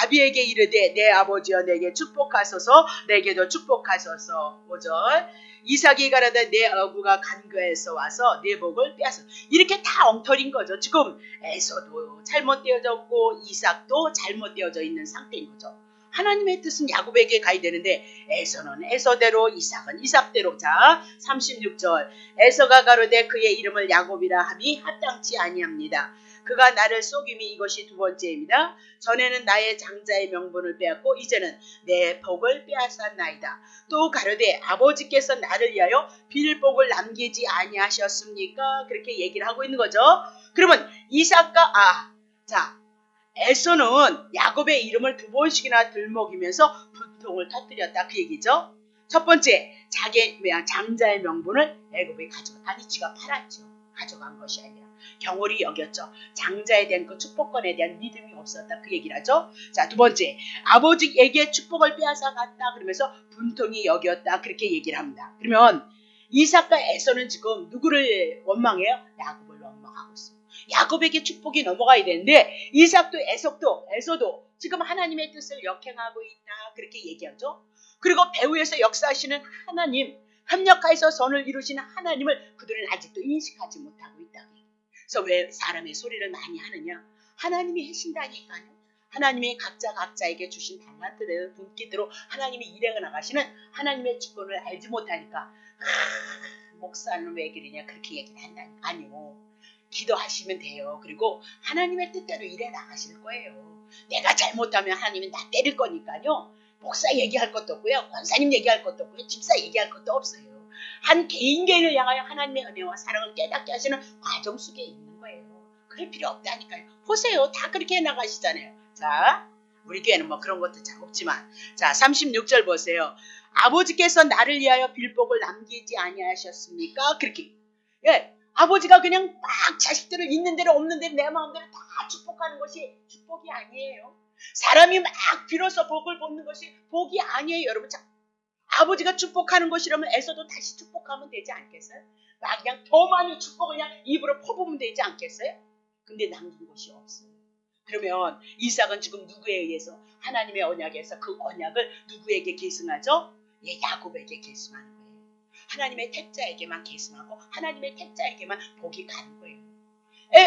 아비에게 이르되 내 아버지여 내게 축복하소서 내게도 축복하소서. 5절 이삭이 가라되 내 어부가 간교에서 와서 내 복을 빼앗아. 이렇게 다 엉터리인 거죠. 지금 에서도 잘못되어졌고 이삭도 잘못되어져 있는 상태인 거죠. 하나님의 뜻은 야곱에게 가야 되는데 에서는 에서대로 이삭은 이삭대로. 자 36절 에서가 가로되 그의 이름을 야곱이라 함이 합당치 아니합니다. 그가 나를 속임이 이것이 두 번째입니다. 전에는 나의 장자의 명분을 빼앗고 이제는 내 복을 빼앗았나이다. 또 가로되 아버지께서 나를 위하여 빌복을 남기지 아니하셨습니까? 그렇게 얘기를 하고 있는 거죠. 그러면 이삭과 에서는 야곱의 이름을 두 번씩이나 들먹이면서 분통을 터뜨렸다 그 얘기죠. 첫 번째 자기 장자의 명분을 애굽에 아니 지가 팔았죠. 가져간 것이 아니라 경홀히 여겼죠. 장자에 대한 그 축복권에 대한 믿음이 없었다 그 얘기를 하죠. 자, 두 번째 아버지에게 축복을 빼앗아 갔다 그러면서 분통히 여겼다 그렇게 얘기를 합니다. 그러면 이삭과 에서는 지금 누구를 원망해요? 야곱을 원망하고 있어요. 야곱에게 축복이 넘어가야 되는데 이삭도 에서도 지금 하나님의 뜻을 역행하고 있다 그렇게 얘기하죠. 그리고 배후에서 역사하시는 하나님, 협력하여서 선을 이루시는 하나님을 그들은 아직도 인식하지 못하고 있다고. 그래서 왜 사람의 소리를 많이 하느냐? 하나님이 하신다니까요. 하나님이 각자에게 주신 달란트대로 분기대로 하나님이 일해 나가시는 하나님의 주권을 알지 못하니까 목사는 왜 그러냐 그렇게 얘기를 한다니까. 아니요. 기도하시면 돼요. 그리고 하나님의 뜻대로 일해 나가실 거예요. 내가 잘못하면 하나님은 나 때릴 거니까요. 목사 얘기할 것도 없고요. 권사님 얘기할 것도 없고요. 집사 얘기할 것도 없어요. 한 개인을 향하여 하나님의 은혜와 사랑을 깨닫게 하시는 과정 속에 있는 거예요. 그럴 필요 없다니까요. 보세요. 다 그렇게 해나가시잖아요. 자, 우리 교회는 뭐 그런 것도 잘 없지만, 자 36절 보세요. 아버지께서 나를 위하여 빌복을 남기지 아니하셨습니까? 그렇게. 예, 아버지가 그냥 막 자식들을 있는 대로 없는 대로 내 마음대로 다 축복하는 것이 축복이 아니에요. 사람이 막 빌어서 복을 받는 것이 복이 아니에요. 여러분, 자, 아버지가 축복하는 것이라면 애써도 다시 축복하면 되지 않겠어요? 막 그냥 더 많이 축복을 그냥 입으로 퍼부으면 되지 않겠어요? 근데 남긴 것이 없어요. 그러면 이삭은 지금 누구에 의해서 하나님의 언약에서 그 언약을 누구에게 계승하죠? 예, 야곱에게 계승하는 거예요. 하나님의 택자에게만 계승하고 하나님의 택자에게만 복이 가는 거예요.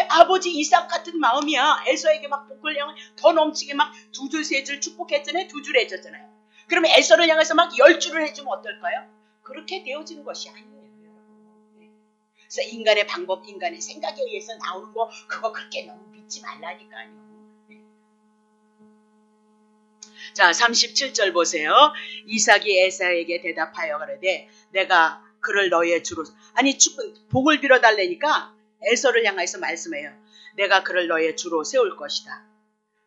아버지 이삭 같은 마음이야. 에서에게 막 복을 향해 더 넘치게 막 두 줄 세 줄 축복했잖아요. 두 줄 해줬잖아요. 그러면 에서를 향해서 막 10줄을 해주면 어떨까요? 그렇게 되어지는 것이 아니에요. 그래서 인간의 방법, 인간의 생각에 의해서 나오는 거 그거 그렇게 너무 믿지 말라니까요. 자 37절 보세요. 이삭이 에사에게 대답하여 그러되 내가 그를 너의 주로 아니 복을 빌어달라니까 에서를 향해서 말씀해요. 내가 그를 너의 주로 세울 것이다.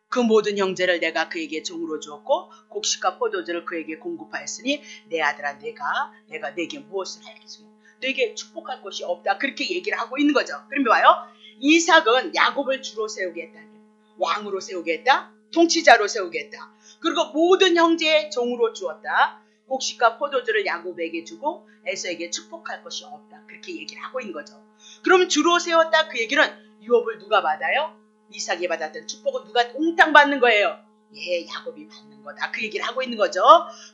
그 모든 형제를 내가 그에게 종으로 주었고 곡식과 포도주를 그에게 공급하였으니 내 아들아 내가 내게 무엇을 할겠어? 내게 축복할 것이 없다. 그렇게 얘기를 하고 있는 거죠. 그러면 봐요. 이삭은 야곱을 주로 세우겠다. 왕으로 세우겠다. 통치자로 세우겠다. 그리고 모든 형제의 종으로 주었다. 곡식과 포도주를 야곱에게 주고 에서에게 축복할 것이 없다. 그렇게 얘기를 하고 있는 거죠. 그럼 주로 세웠다 그 얘기는 유업을 누가 받아요? 이삭이 받았던 축복은 누가 옹탕 받는 거예요? 예, 야곱이 받는 거다. 그 얘기를 하고 있는 거죠.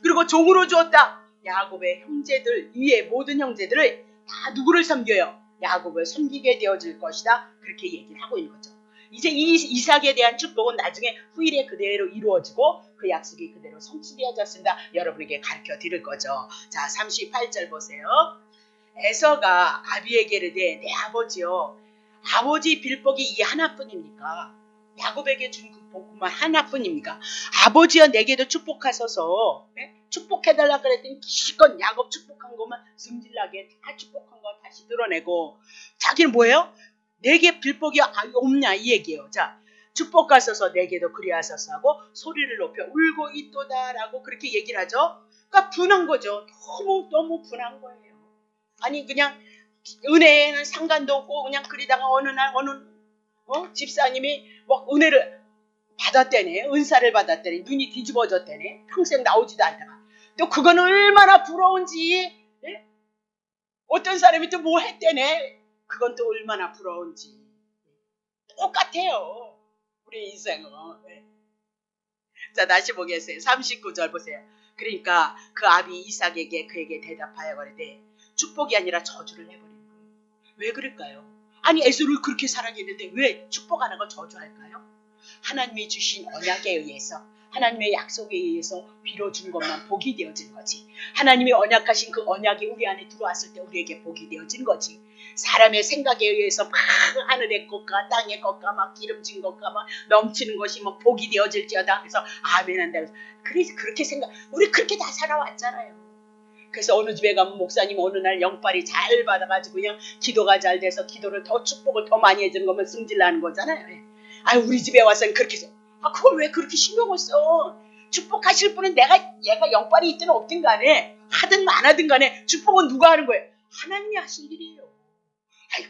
그리고 종으로 주었다. 야곱의 형제들 위에 모든 형제들을 다 누구를 섬겨요? 야곱을 섬기게 되어질 것이다. 그렇게 얘기를 하고 있는 거죠. 이제 이 이삭에 대한 축복은 나중에 후일에 그대로 이루어지고 그 약속이 그대로 성취되어졌습니다. 여러분에게 가르쳐 드릴 거죠. 자 38절 보세요. 에서가 아비에게 이르되 내 아버지요. 아버지 빌복이 이 하나뿐입니까? 야곱에게 준 그 복만 하나뿐입니까? 아버지여 내게도 축복하소서. 네? 축복해달라 그랬더니 기껏 야곱 축복한 것만 승질나게 다 축복한 거 다시 드러내고 자기는 뭐예요? 내게 빌복이 없냐 이 얘기예요. 자 축복하소서 내게도 그리하소서 하고 소리를 높여 울고 있도다라고 그렇게 얘기를 하죠. 그러니까 분한 거죠. 너무 분한 거예요. 아니 그냥 은혜에는 상관도 없고 그냥 그리다가 어느 날 집사님이 막 은혜를 받았대네. 은사를 받았대네. 눈이 뒤집어졌대네. 평생 나오지도 않다가. 또 그건 얼마나 부러운지. 네? 어떤 사람이 또 뭐 했대네. 그건 또 얼마나 부러운지. 똑같아요. 우리 인생은. 네. 자 다시 보겠어요. 39절 보세요. 그러니까 그 아비 이삭에게 그에게 대답하여 그러되 축복이 아니라 저주를 해버린 거예요. 왜 그럴까요? 아니 에서를 그렇게 사랑했는데 왜 축복 안 하고 저주할까요? 하나님이 주신 언약에 의해서 하나님의 약속에 의해서 빌어준 것만 복이 되어진 거지. 하나님이 언약하신 그 언약이 우리 안에 들어왔을 때 우리에게 복이 되어진 거지. 사람의 생각에 의해서 막 하늘의 것과 땅의 것과 막 기름진 것과 막 넘치는 것이 막 복이 되어질지어다. 그래서 아멘 한다. 그래서 그렇게 우리 그렇게 다 살아왔잖아요. 그래서 어느 집에 가면 목사님 어느 날 영빨이 잘 받아가지고 그냥 기도가 잘 돼서 기도를 더 축복을 더 많이 해주는 거면 승질나는 거잖아요. 우리 집에 와서는 그렇게 해서 그걸 왜 그렇게 신경을 써? 축복하실 분은 얘가 영빨이 있든 없든 간에 하든 안 하든 간에 축복은 누가 하는 거예요? 하나님이 하신 일이에요.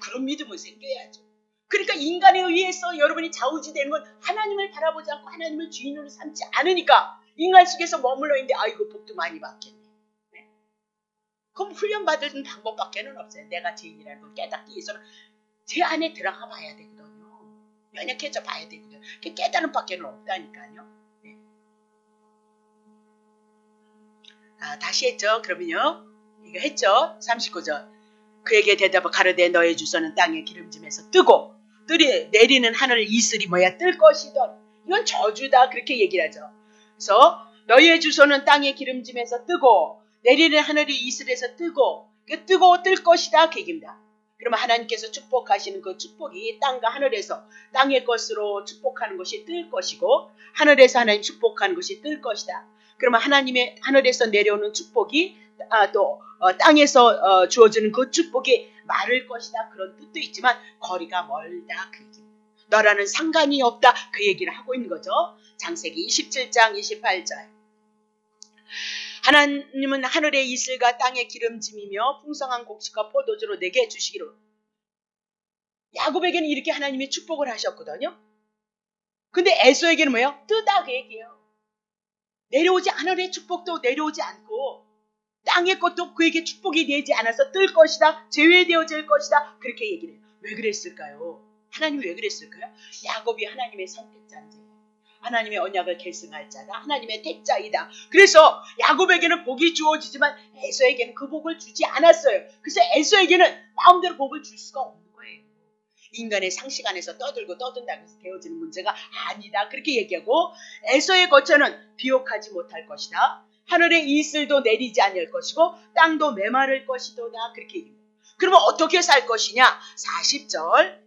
그런 믿음은 생겨야죠. 그러니까 인간에 의해서 여러분이 좌우지되는 건 하나님을 바라보지 않고 하나님을 주인으로 삼지 않으니까 인간 속에서 머물러 있는데 아이고 복도 많이 받겠네. 그럼 훈련받은 방법밖에는 없어요. 내가 죄인이라는 걸 깨닫기 위해서는 제 안에 들어가 봐야 되거든요. 연약해져 봐야 되거든요. 깨달음 밖에는 없다니까요. 네. 다시 했죠. 그러면요. 이거 했죠. 39절. 그에게 대답하여 가로되 너의 주소는 땅의 기름짐에서 뜨고 내리는 하늘 이슬이 뭐야? 뜰 것이던. 이건 저주다. 그렇게 얘기를 하죠. 그래서 너의 주소는 땅의 기름짐에서 뜨고 내리는 하늘이 이슬에서 뜨고 뜰 것이다. 그 얘기입니다. 그러면 하나님께서 축복하시는 그 축복이 땅과 하늘에서 땅의 것으로 축복하는 것이 뜰 것이고 하늘에서 하나님 축복하는 것이 뜰 것이다. 그러면 하나님의 하늘에서 내려오는 축복이 또 땅에서 주어지는 그 축복이 마를 것이다. 그런 뜻도 있지만 거리가 멀다. 그 얘기입니다. 너라는 상관이 없다. 그 얘기를 하고 있는 거죠. 창세기 27장 28절. 하나님은 하늘의 이슬과 땅의 기름짐이며 풍성한 곡식과 포도주로 내게 주시기로. 야곱에게는 이렇게 하나님이 축복을 하셨거든요. 근데 에서에게는 뭐예요? 뜨다 그 얘기예요. 내려오지 하늘의 축복도 내려오지 않고 땅의 것도 그에게 축복이 되지 않아서 뜰 것이다. 제외되어질 것이다. 그렇게 얘기를 해요. 왜 그랬을까요? 하나님이 왜 그랬을까요? 야곱이 하나님의 선택자인데 하나님의 언약을 계승할 자다. 하나님의 택자이다. 그래서 야곱에게는 복이 주어지지만 에서에게는 그 복을 주지 않았어요. 그래서 에서에게는 마음대로 복을 줄 수가 없는 거예요. 인간의 상식 안에서 떠든다고 해서 되어지는 문제가 아니다. 그렇게 얘기하고 에서의 거처는 비옥하지 못할 것이다. 하늘의 이슬도 내리지 않을 것이고 땅도 메마를 것이도다. 그렇게 얘기합니다. 그러면 어떻게 살 것이냐? 40절.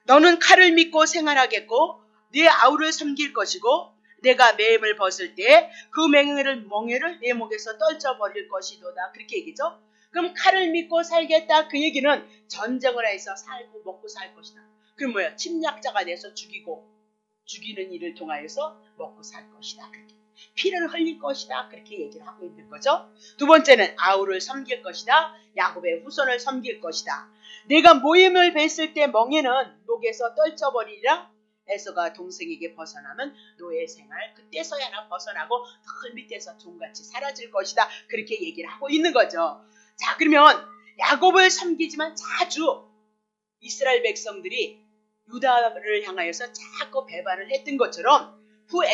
너는 칼을 믿고 생활하겠고 네 아우를 섬길 것이고 내가 매임을 벗을 때 그 멍에를 내 목에서 떨쳐버릴 것이도다. 그렇게 얘기죠. 그럼 칼을 믿고 살겠다. 그 얘기는 전쟁을 해서 살고 먹고 살 것이다. 그럼 뭐야? 침략자가 돼서 죽이는 일을 통하여서 먹고 살 것이다. 그렇게. 피를 흘릴 것이다. 그렇게 얘기를 하고 있는 거죠. 두 번째는 아우를 섬길 것이다. 야곱의 후손을 섬길 것이다. 내가 모임을 뵀을 때 멍에는 목에서 떨쳐버리리라. 에서가 동생에게 벗어나면 노예 생활 그때서야 나 벗어나고 털 밑에서 종같이 사라질 것이다. 그렇게 얘기를 하고 있는 거죠. 자, 그러면 야곱을 섬기지만 자주 이스라엘 백성들이 유다를 향하여서 자꾸 배반을 했던 것처럼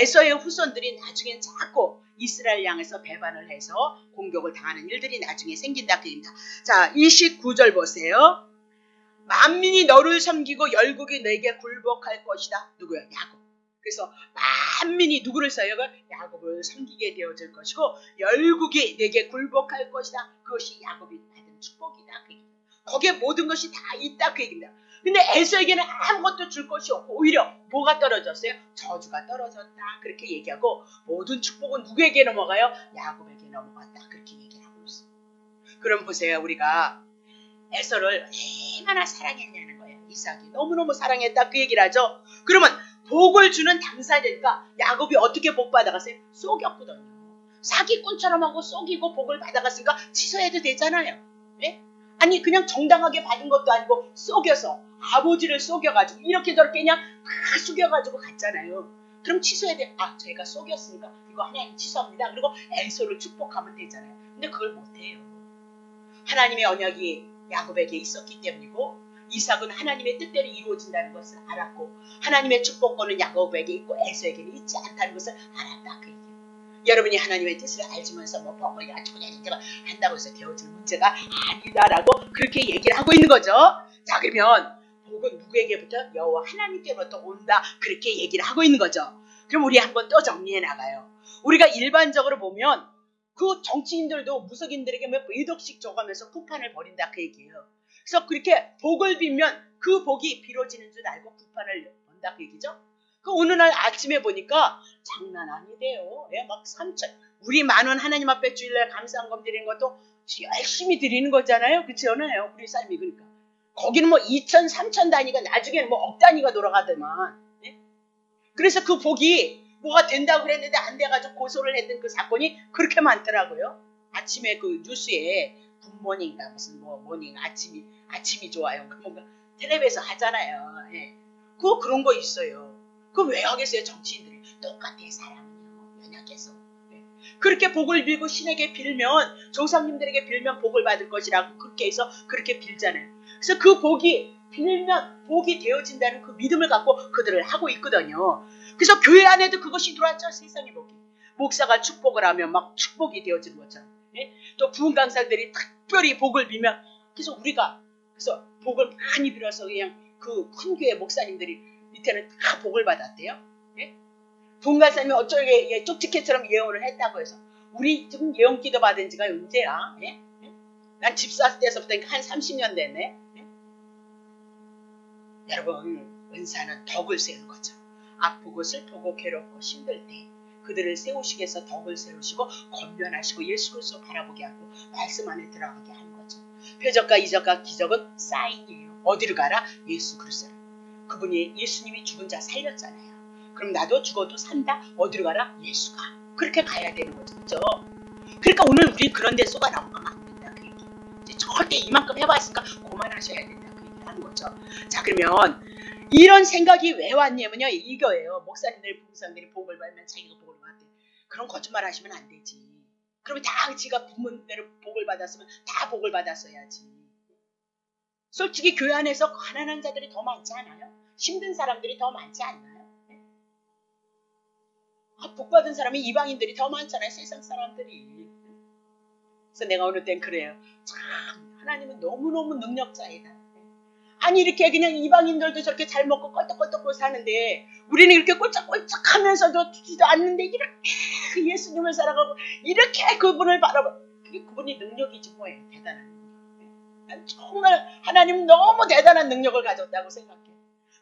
에서의 후손들이 나중엔 자꾸 이스라엘 향해서 배반을 해서 공격을 당하는 일들이 나중에 생긴다. 그입니다. 자, 29절 보세요. 만민이 너를 섬기고 열국이 내게 굴복할 것이다. 누구야? 야곱. 그래서 만민이 누구를 써요? 야곱을 섬기게 되어질 것이고 열국이 내게 굴복할 것이다. 그것이 야곱이 받은 축복이다. 그 얘기입니다. 거기에 모든 것이 다 있다. 그 얘기입니다. 근데 에서에게는 아무것도 줄 것이 없고 오히려 뭐가 떨어졌어요? 저주가 떨어졌다. 그렇게 얘기하고 모든 축복은 누구에게 넘어가요? 야곱에게 넘어갔다. 그렇게 얘기를 하고 있습니다. 그럼 보세요. 우리가 에서를 얼마나 사랑했냐는 거예요. 이삭이 너무너무 사랑했다. 그 얘기를 하죠. 그러면 복을 주는 당사자니까 야곱이 어떻게 복 받아갔어요? 속였거든요. 사기꾼처럼 하고 속이고 복을 받아갔으니까 취소해도 되잖아요. 네? 아니 그냥 정당하게 받은 것도 아니고 속여서 아버지를 속여가지고 이렇게 저렇게 그냥 막 속여가지고 갔잖아요. 그럼 취소해야 돼. 제가 속였으니까 이거 하나님 취소합니다. 그리고 에서를 축복하면 되잖아요. 근데 그걸 못해요. 하나님의 언약이 야곱에게 있었기 때문이고 이삭은 하나님의 뜻대로 이루어진다는 것을 알았고 하나님의 축복권은 야곱에게 있고 에서에게는 있지 않다는 것을 알았다. 그 얘기예요. 여러분이 하나님의 뜻을 알지면서 복을 가지고 한다고 해서 되어질 문제가 아니다라고 그렇게 얘기를 하고 있는 거죠. 자, 그러면 복은 누구에게부터? 여호와 하나님께부터 온다. 그렇게 얘기를 하고 있는 거죠. 그럼 우리 한번 또 정리해 나가요. 우리가 일반적으로 보면 그 정치인들도 무속인들에게 몇 의독씩 줘가면서 쿠판을 벌인다. 그 얘기예요. 그래서 그렇게 복을 빌면 그 복이 비로지는 줄 알고 쿠판을 번다. 그 얘기죠. 그 어느 날 아침에 보니까 장난 아니대요. 막 3천. 우리 만원 하나님 앞에 주일날 감사한금 드리는 것도 열심히 드리는 거잖아요. 그렇지 않아요? 우리 삶이. 그러니까 거기는 뭐 2천, 3천 단위가 나중에는 뭐 억 단위가 돌아가더만. 네? 그래서 그 복이 뭐가 된다고 그랬는데 안 돼가지고 고소를 했던 그 사건이 그렇게 많더라고요. 아침에 그 뉴스에 굿모닝인가 무슨 모닝 아침이 좋아요. 뭔가 텔레비에서 하잖아요. 예. 그런 거 있어요. 그거 왜 하겠어요? 정치인들이. 똑같아. 사람은요. 연약해서. 예. 그렇게 복을 빌고 신에게 빌면 조상님들에게 빌면 복을 받을 것이라고 그렇게 해서 그렇게 빌잖아요. 그래서 그 복이 빌면 복이 되어진다는 그 믿음을 갖고 그들을 하고 있거든요. 그래서 교회 안에도 그것이 들어왔죠. 세상의 복이. 목사가 축복을 하면 막 축복이 되어지는 것처럼. 예? 또 부흥 강사들이 특별히 복을 빌면 그래서 우리가 그래서 복을 많이 빌어서 그냥 그 큰 교회 목사님들이 밑에는 다 복을 받았대요. 예? 부흥 강사님이 어쩌게 쪽지게처럼 예언을 했다고 해서 우리 지금 예언 기도 받은 지가 언제야? 예? 예? 난 집사 때서부터 한 30년 됐네. 예? 여러분 은사는 덕을 세우는 거죠. 아프고 슬프고 괴롭고 힘들 때 그들을 세우시기 위해서 덕을 세우시고 권면하시고 예수 그리스도 바라보게 하고 말씀 안에 들어가게 하는 거죠. 표적과 이적과 기적은 사인이에요. 어디로 가라? 예수 그리스도로. 그분이 예수님이 죽은 자 살렸잖아요. 그럼 나도 죽어도 산다. 어디로 가라? 예수가. 그렇게 가야 되는 거죠. 그렇죠? 그러니까 오늘 우리 그런 데 쏘가 나오면 안 된다. 그 얘기. 이제 절대 이만큼 해봤으니까 그만하셔야 된다. 그 얘기를 하는 거죠. 자 그러면 이런 생각이 왜 왔냐면요. 이거예요. 목사님들, 부부사님들이 복을 받으면 자기가 복을 받대. 그런 거짓말 하시면 안 되지. 그러면 다 지가 부모님대로 복을 받았으면 다 복을 받았어야지. 솔직히 교회 안에서 가난한 자들이 더 많지 않아요? 힘든 사람들이 더 많지 않나요? 네? 복 받은 사람이 이방인들이 더 많잖아요. 세상 사람들이. 그래서 내가 어느 땐 그래요. 참 하나님은 너무너무 능력자이다. 아니 이렇게 그냥 이방인들도 저렇게 잘 먹고 껄떡껄떡 사는데 우리는 이렇게 꼴짝꼴짝 하면서도 주지도 않는데 이렇게 예수님을 살아가고 이렇게 그분을 바라봐. 그게 그분이 능력이지 뭐예요. 대단한 능력. 난 정말 하나님 너무 대단한 능력을 가졌다고 생각해.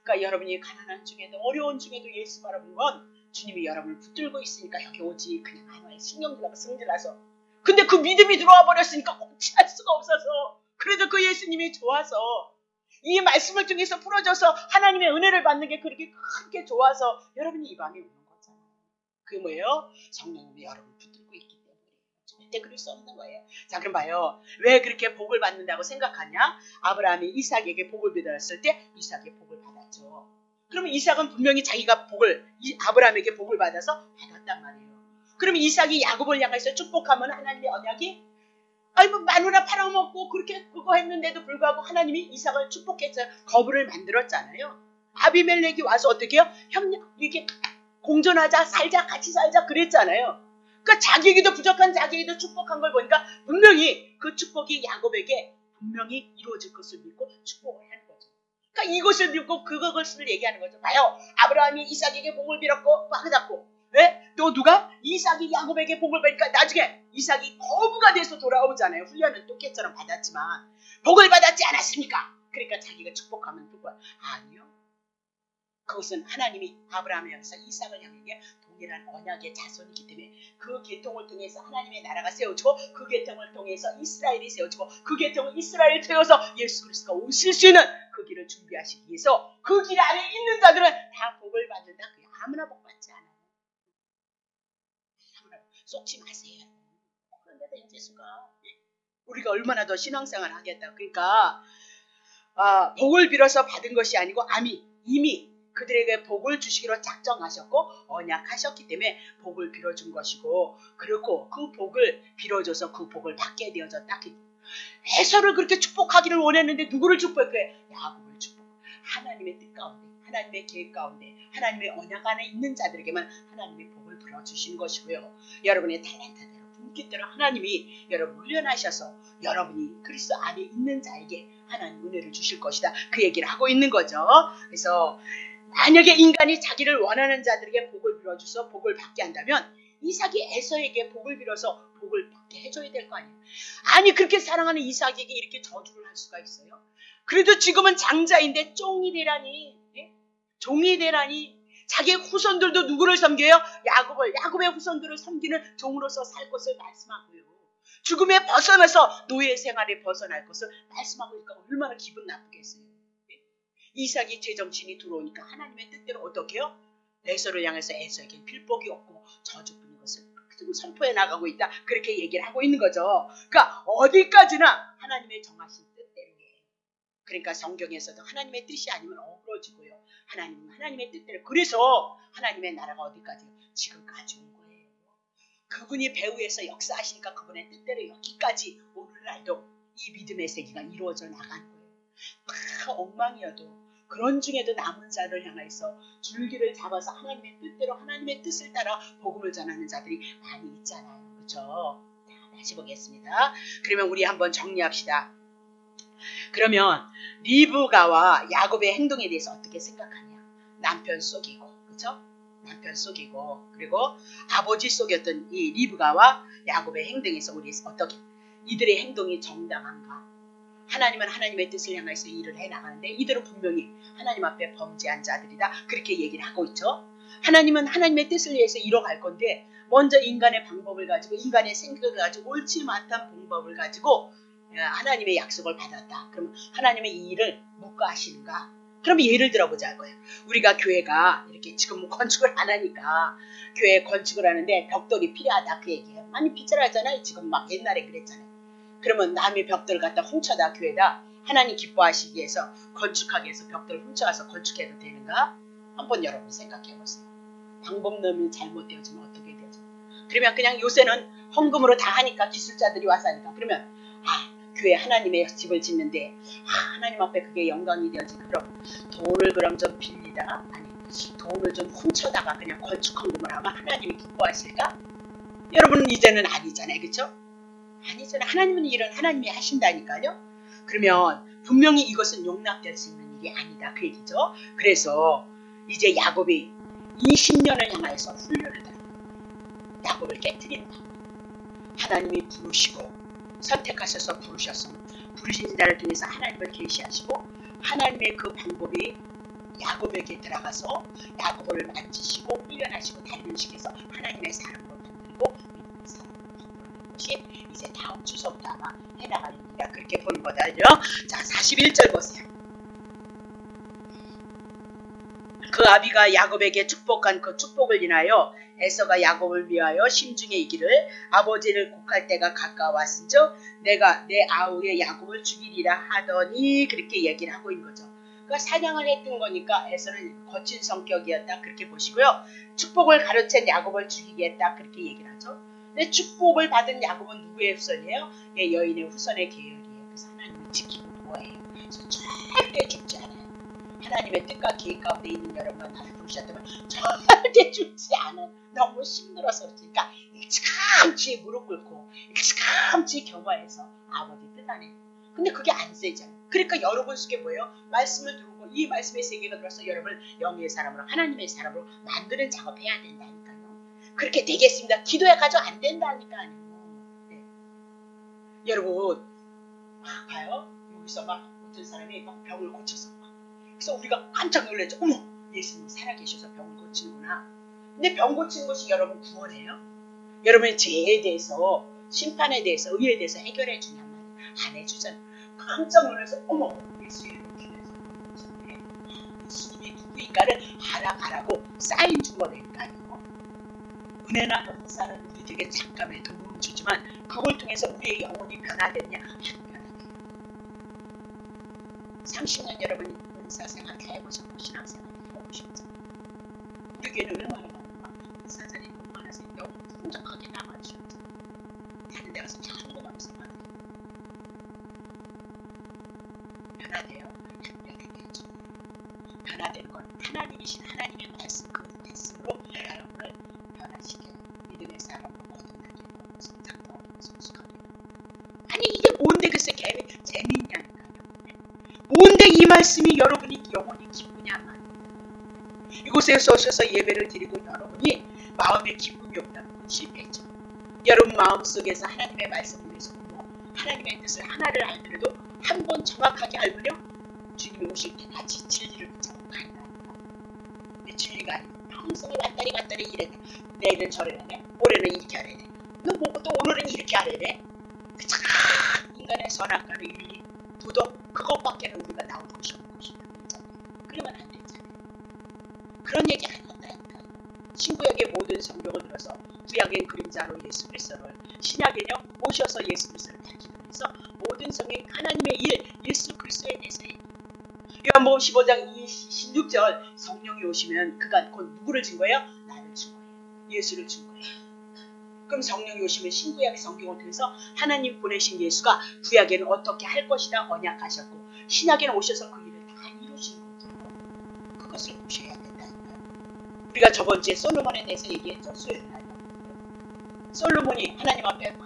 그러니까 여러분이 가난한 중에도 어려운 중에도 예수 바라본 건 주님이 여러분을 붙들고 있으니까 여기 오지 그냥 하나의 신경질나고 승질나서 근데 그 믿음이 들어와 버렸으니까 꼼치할 수가 없어서 그래도 그 예수님이 좋아서 이 말씀을 통해서 풀어져서 하나님의 은혜를 받는 게 그렇게 크게 좋아서 여러분이 이 밤에 오는 거잖아요. 그게 뭐예요? 성령님이 여러분을 붙들고 있기 때문에 절대 그럴 수 없는 거예요. 자 그럼 봐요. 왜 그렇게 복을 받는다고 생각하냐? 아브라함이 이삭에게 복을 받았을 때 이삭의 복을 받았죠. 그러면 이삭은 분명히 자기가 아브라함에게 복을 받아서 받았단 말이에요. 그러면 이삭이 야곱을 향해서 축복하면 하나님의 언약이 뭐 마누라 팔아먹고 그렇게 그거 했는데도 불구하고 하나님이 이삭을 축복해서 거부를 만들었잖아요. 아비멜렉이 와서 어떻게 해요? 형님 이렇게 공존하자 살자 같이 살자 그랬잖아요. 그러니까 자기에게도 부족한 자기에게도 축복한 걸 보니까 분명히 그 축복이 야곱에게 분명히 이루어질 것을 믿고 축복을 하는 거죠. 그러니까 이것을 믿고 그것을 얘기하는 거죠. 봐요. 아브라함이 이삭에게 복을 빌었고 받았고 네? 또 누가? 이삭이 야곱에게 복을 받으니까 나중에 이삭이 거부가 돼서 돌아오잖아요. 훈련은 똑개처럼 받았지만 복을 받았지 않았습니까? 그러니까 자기가 축복하면 누가? 아니요. 그것은 하나님이 아브라함을 향해서 이삭을 향해 동일한 언약의 자손이기 때문에 그 계통을 통해서 하나님의 나라가 세워지고 그 계통을 통해서 이스라엘이 세워지고 그 계통을 이스라엘을 태워서 예수 그리스도가 오실 수 있는 그 길을 준비하시기 위해서 그 길 안에 있는 자들은 다 복을 받는다. 그냥 아무나 복 받지 않아요. 쏟지 마세요. 그런데도 예수가 우리가 얼마나 더 신앙생활을 하겠다. 그러니까 복을 빌어서 받은 것이 아니고 이미 그들에게 복을 주시기로 작정하셨고 언약하셨기 때문에 복을 빌어준 것이고 그리고 그 복을 빌어줘서 그 복을 받게 되어졌다. 에서를 그렇게 축복하기를 원했는데 누구를 축복해? 야곱을 축복. 하나님의 뜻 가운데 하나님의 계획 가운데 하나님의 언약 안에 있는 자들에게만 하나님의 복을 불어주신 것이고요. 여러분의 탤런트대로 분깃대로 하나님이 여러분을 훈련하셔서 여러분이 그리스도 안에 있는 자에게 하나님 은혜를 주실 것이다. 그 얘기를 하고 있는 거죠. 그래서 만약에 인간이 자기를 원하는 자들에게 복을 빌어줘서 복을 받게 한다면 이삭이 에서에게 복을 빌어서 복을 받게 해줘야 될 거 아니에요. 아니 그렇게 사랑하는 이삭에게 이렇게 저주를 할 수가 있어요? 그래도 지금은 장자인데 쫑이 되라니 종이 되라니 자기 후손들도 누구를 섬겨요? 야곱의 후손들을 섬기는 종으로서 살 것을 말씀하고요. 죽음에 벗어나서 노예 생활에 벗어날 것을 말씀하고 있으니까 얼마나 기분 나쁘겠어요. 이삭이 제정신이 들어오니까 하나님의 뜻대로 어떻게 해요? 에서를 향해서 에서에게 빌복이 없고 저주뿐인 것을 선포해 나가고 있다. 그렇게 얘기를 하고 있는 거죠. 그러니까 어디까지나 하나님의 정하신 뜻대로예요. 그러니까 성경에서도 하나님의 뜻이 아니면 어그러지고요. 하나님은 하나님의 뜻대로. 그래서 하나님의 나라가 어디까지요? 지금까지 온 거예요. 그분이 배후에서 역사하시니까 그분의 뜻대로 여기까지 오늘날도 이 믿음의 세계가 이루어져 나가는 거예요. 다 엉망이어도 그런 중에도 남은 자를 향해서 줄기를 잡아서 하나님의 뜻대로 하나님의 뜻을 따라 복음을 전하는 자들이 많이 있잖아요. 그렇죠? 다시 보겠습니다. 그러면 우리 한번 정리합시다. 그러면 리브가와 야곱의 행동에 대해서 어떻게 생각하냐? 남편 속이고, 그렇죠? 남편 속이고, 그리고 아버지 속였던 이 리브가와 야곱의 행동에서 우리 어떻게 이들의 행동이 정당한가? 하나님은 하나님의 뜻을 향해서 일을 해나가는데 이들은 분명히 하나님 앞에 범죄한 자들이다. 그렇게 얘기를 하고 있죠. 하나님은 하나님의 뜻을 위해서 이뤄갈 건데 먼저 인간의 방법을 가지고 인간의 생각을 가지고 옳지 못한 방법을 가지고 하나님의 약속을 받았다. 그러면 하나님의 이 일을 묵과하시는가? 그럼 예를 들어보자고요. 우리가 교회가 이렇게 지금 건축을 안 하니까 교회 건축을 하는데 벽돌이 필요하다 그 얘기예요. 많이 비싸잖아요. 지금 막 옛날에 그랬잖아요. 그러면 남의 벽돌 갖다 훔쳐다 교회다 하나님 기뻐하시기 위해서 건축하기 위해서 벽돌 훔쳐와서 건축해도 되는가? 한번 여러분 생각해 보세요. 방법 너무 잘못되어지면 어떻게 되죠? 그러면 그냥 요새는 헌금으로 다 하니까 기술자들이 와서 하니까 그러면 교회 하나님의 집을 짓는데 하나님 앞에 그게 영광이 되어지 그럼 돈을 그럼 좀 빌리다가 아니 돈을 좀 훔쳐다가 그냥 건축 헌금을 하면 하나님이 기뻐하실까? 여러분 이제는 아니잖아요. 그렇죠? 아니잖아요. 하나님은 일은 하나님이 하신다니까요. 그러면 분명히 이것은 용납될 수 있는 일이 아니다. 그 얘기죠. 그래서 이제 야곱이 20년을 향하여서 훈련을 받는 야곱을 깨뜨리는 방법. 하나님이 부르시고 선택하셔서 부르셨으면 부르신 자를 통해서 하나님을 계시하시고 하나님의 그 방법이 야곱에게 들어가서 야곱을 만지시고 훈련하시고 단련시켜서 하나님의 사람으로 만들고 믿음의 사람으로 만들어낸 것이 이제 다음 주서부터 아마 해나갈 일이라 그렇게 보는 거다요. 자 41절 보세요. 그 아비가 야곱에게 축복한 그 축복을 인하여 에서가 야곱을 위하여 심중에 이기를 아버지를 곡할 때가 가까웠은즉 내가 내 아우의 야곱을 죽이리라 하더니 그렇게 얘기를 하고 있는 거죠. 그러니까 사냥을 했던 거니까 에서는 거친 성격이었다 그렇게 보시고요. 축복을 가르친 야곱을 죽이겠다 그렇게 얘기를 하죠. 근데 축복을 받은 야곱은 누구의 후손이에요? 여인의 후손의 계열이에요. 그래서 하나님을 지키고 보호해요. 그래서 절대 죽지 않아요. 하나님의 뜻과 계획 가운데 있는 여러분과 나를 부르셨다면 절대 죽지 않은 너무 힘들어서 그러니까 일찌감치 무릎 꿇고 일찌감치 겸허해서 아버지 뜻 안에 근데 그게 안 되잖아요. 그러니까 여러분 속에 뭐예요? 말씀을 들고 이 말씀의 세계가 들어서 여러분을 영의 사람으로 하나님의 사람으로 만드는 작업해야 된다니까요. 그렇게 되겠습니다. 기도해가지고 안 된다니까요. 네. 여러분 봐요. 여기서 막 어떤 사람이 막 병을 고쳐서 그래서 우리가 깜짝 놀랐죠. 어머 예수님이 살아계셔서 병을 고치는구나. 근데 병 고치는 것이 여러분 구원이에요? 여러분의 죄에 대해서 심판에 대해서 의에 대해서 해결해 주냔 말이에요. 안 해주잖아요. 깜짝 놀라서 어머 예수의 이렇게 고쳤네. 예수님이 누구인가를 알아가라고 사인 준 거니까요. 은혜나 은사는 우리들에게 잠깐의 도움을 주지만 그걸 통해서 우리의 영혼이 변화되느냐 안 변화돼요. 30년 여러분이 은사생활 다 해보셨고 신앙생활 다 해보셨죠. 우리 교회는 얼마나 많은 은사자리 너무 많아서 너무 풍족하게 남아주셨죠. 다른 데 가서 다 한국하면서 많아요. 변화돼요? 안 변화되죠. 변화되는 건 하나님이신 하나님의 말씀 그 말씀으로 여러분을 변화시켜요. 믿음의 사람으로 거듭나게 하고 성장도 하고 성숙하게 하고 아니 이게 뭔데 글쎄 재미있냐니까요. 뭔데 이 말씀이 여러분이 영혼이 기쁘냐 말이에요. 이곳에 오셔서 예배를 드리고 여러분이 마음에 기쁨이 없다는 건 실패죠. 여러분 마음속에서 하나님의 말씀을 위해서 하나님의 뜻을 하나를 알더라도 한 번 정확하게 알면요 주님이 오실 때 같이 진리를 붙잡고 간다니까. 근데 진리가 아니고 평생을 왔다리 이랬네. 내일은 저래네. 올해는 이렇게 하래네. 너 보고 또 오늘은 이렇게 하래네. 참 인간의 선악과를 윤리 도덕 그것밖에는 우리가 나올 것이 없는 것이다. 그러면 안 되잖아요. 그런 얘기 안 한다니까. 신구약의 모든 성경을 들어서 구약의 그림자로 예수 그리스도를 신약에는 오셔서 예수 그리스도를 밝히기 위해서 모든 성경 하나님의 일 예수 그리스도에 대해서 요한복음 15장 26절 성령이 오시면 그가 곧 누구를 준 거예요? 나를 준 거예요. 예수를 준 거예요. 그럼 성령이 오시면 신구약 성경을 통해서 하나님 보내신 예수가 구약에는 어떻게 할 것이다 언약하셨고 신약에는 오셔서 그 일을 다 이루신 거죠. 그것을 보셔야 된다니까요. 우리가 저번 주에 솔로몬에 대해서 얘기했죠. 수요일날. 솔로몬이 하나님 앞에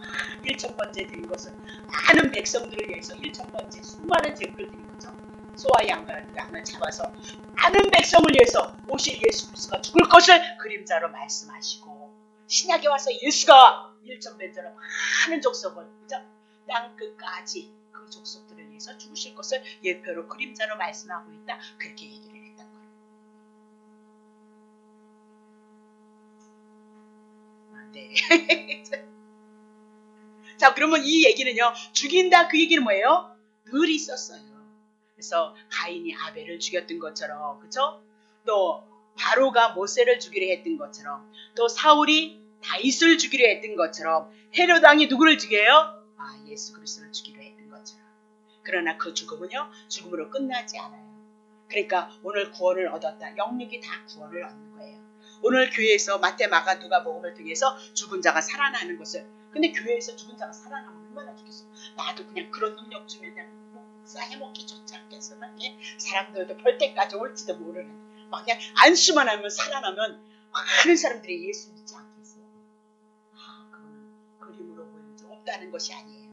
1000번째 드린 것은 많은 백성들을 위해서 1000번째 수많은 제물을 드린 거죠. 소와 양을 잡아서 많은 백성을 위해서 오실 예수 그리스도가 죽을 것을 그림자로 말씀하시고, 신약에 와서 예수가 1000배처럼 많은 족속을, 그죠? 땅 끝까지 그 족속들을 위해서 죽으실 것을 예표로 그림자로 말씀하고 있다. 그렇게 얘기를 했던 거예요. 네. 자, 그러면 이 얘기는요, 죽인다 그 얘기는 뭐예요? 늘 있었어요. 그래서 가인이 아벨을 죽였던 것처럼, 그쵸? 또 바로가 모세를 죽이려 했던 것처럼, 또 사울이 다윗을 죽이려 했던 것처럼, 헤롯 왕이 누구를 죽여요? 예수 그리스도를 죽이려 했던 것처럼. 그러나 그 죽음은요, 죽음으로 끝나지 않아요. 그러니까 오늘 구원을 얻었다. 영육이 다 구원을 얻는 거예요. 오늘 교회에서 마태, 마가, 누가복음을 통해서 죽은 자가 살아나는 것을, 근데 교회에서 죽은 자가 살아나면 얼마나 좋겠어. 나도 그냥 그런 능력 주면 그냥 목사 해먹기 좋지 않겠어. 사람들도 볼 때까지 올지도 모르는, 그냥 안수만 하면 살아나면 많은 사람들이 예수 믿지 않겠어요. 그거는 그림으로 보이는 게 없다는 것이 아니에요.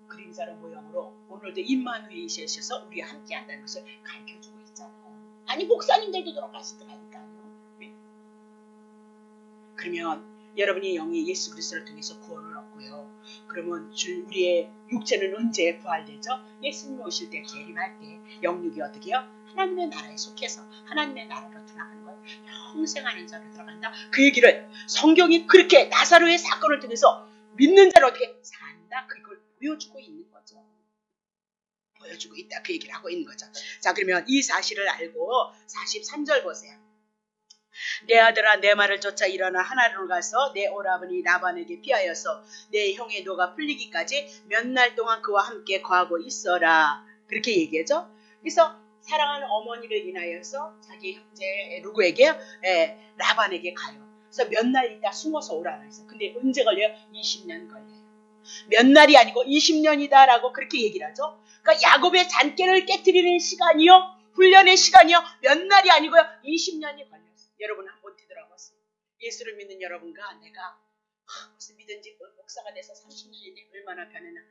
그림자로 모형으로 오늘도 임마누엘이셔서 우리와 함께한다는 것을 가르쳐주고 있잖아요. 아니 목사님들도 돌아가시더라니까요. 그러면 여러분의 영이 예수 그리스도를 통해서 구원을 얻고요. 그러면 우리의 육체는 언제 부활되죠? 예수님 오실 때, 재림할 때 영육이 어떻게 해요? 하나님의 나라에 속해서 하나님의 나라로 들어가는 거예요. 평생 하는 자로 들어간다. 그 얘기를 성경이 그렇게 나사로의 사건을 통해서 믿는 자를 어떻게 산다. 그걸 보여주고 있는 거죠. 보여주고 있다. 그 얘기를 하고 있는 거죠. 자, 그러면 이 사실을 알고 43절 보세요. 내 아들아, 내 말을 쫓아 일어나 하나님으로 가서 내 오라버니 라반에게 피하여서 내 형의 노가 풀리기까지 몇 날 동안 그와 함께 거하고 있어라. 그렇게 얘기하죠. 그래서 사랑하는 어머니를 인하여서 자기 형제 누구에게? 라반에게 가요. 그래서 몇 날 있다 숨어서 오라고 했어요. 근데 언제 걸려요? 20년 걸려요. 몇 날이 아니고 20년이다라고 그렇게 얘기를 하죠. 그러니까 야곱의 잔깨를 깨트리는 시간이요, 훈련의 시간이요, 몇 날이 아니고요, 20년이 걸렸어요. 여러분 한번 뒤돌아봤어요. 예수를 믿는 여러분과 내가 무슨 믿은 지 목사가 돼서 30년인데 얼마나 변했나.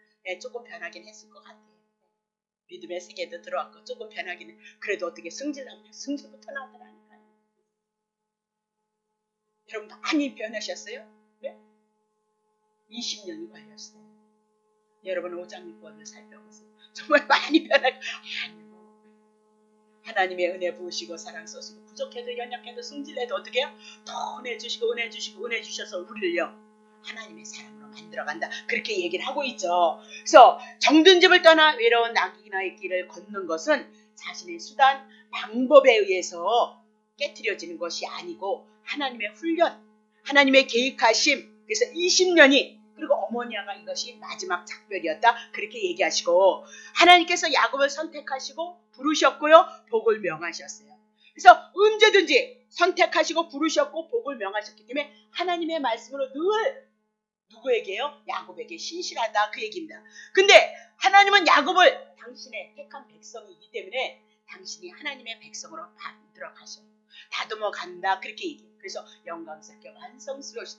조금 변하긴 했을 것 같아요. 믿음의 세계도 들어왔고 조금 변하긴 해. 그래도 어떻게 승질나면 승질부터 나더라니까요. 여러분 많이 변하셨어요? 네? 20년이 걸렸어요. 여러분 5장 6번을 살펴보세요. 정말 많이 변하고, 하나님의 은혜 부으시고 사랑 쏘시고 부족해도 연약해도 승질내도 어떻게 해요? 더 은혜 주시고 은혜 주시고 은혜 주셔서 우리를요 하나님의 사랑으로 만들어간다. 그렇게 얘기를 하고 있죠. 그래서 정든 집을 떠나 외로운 나귀나의 길을 걷는 것은 자신의 수단, 방법에 의해서 깨트려지는 것이 아니고 하나님의 훈련, 하나님의 계획하심. 그래서 20년이, 그리고 어머니아가 이것이 마지막 작별이었다. 그렇게 얘기하시고, 하나님께서 야곱을 선택하시고 부르셨고요, 복을 명하셨어요. 그래서 언제든지 선택하시고 부르셨고 복을 명하셨기 때문에 하나님의 말씀으로 늘 누구에게요? 야곱에게 신실하다. 그 얘기입니다. 근데 하나님은 야곱을 당신의 택한 백성이기 때문에 당신이 하나님의 백성으로 만들어 가셔요. 다듬어 간다. 그렇게 얘기해요. 그래서 영광스럽게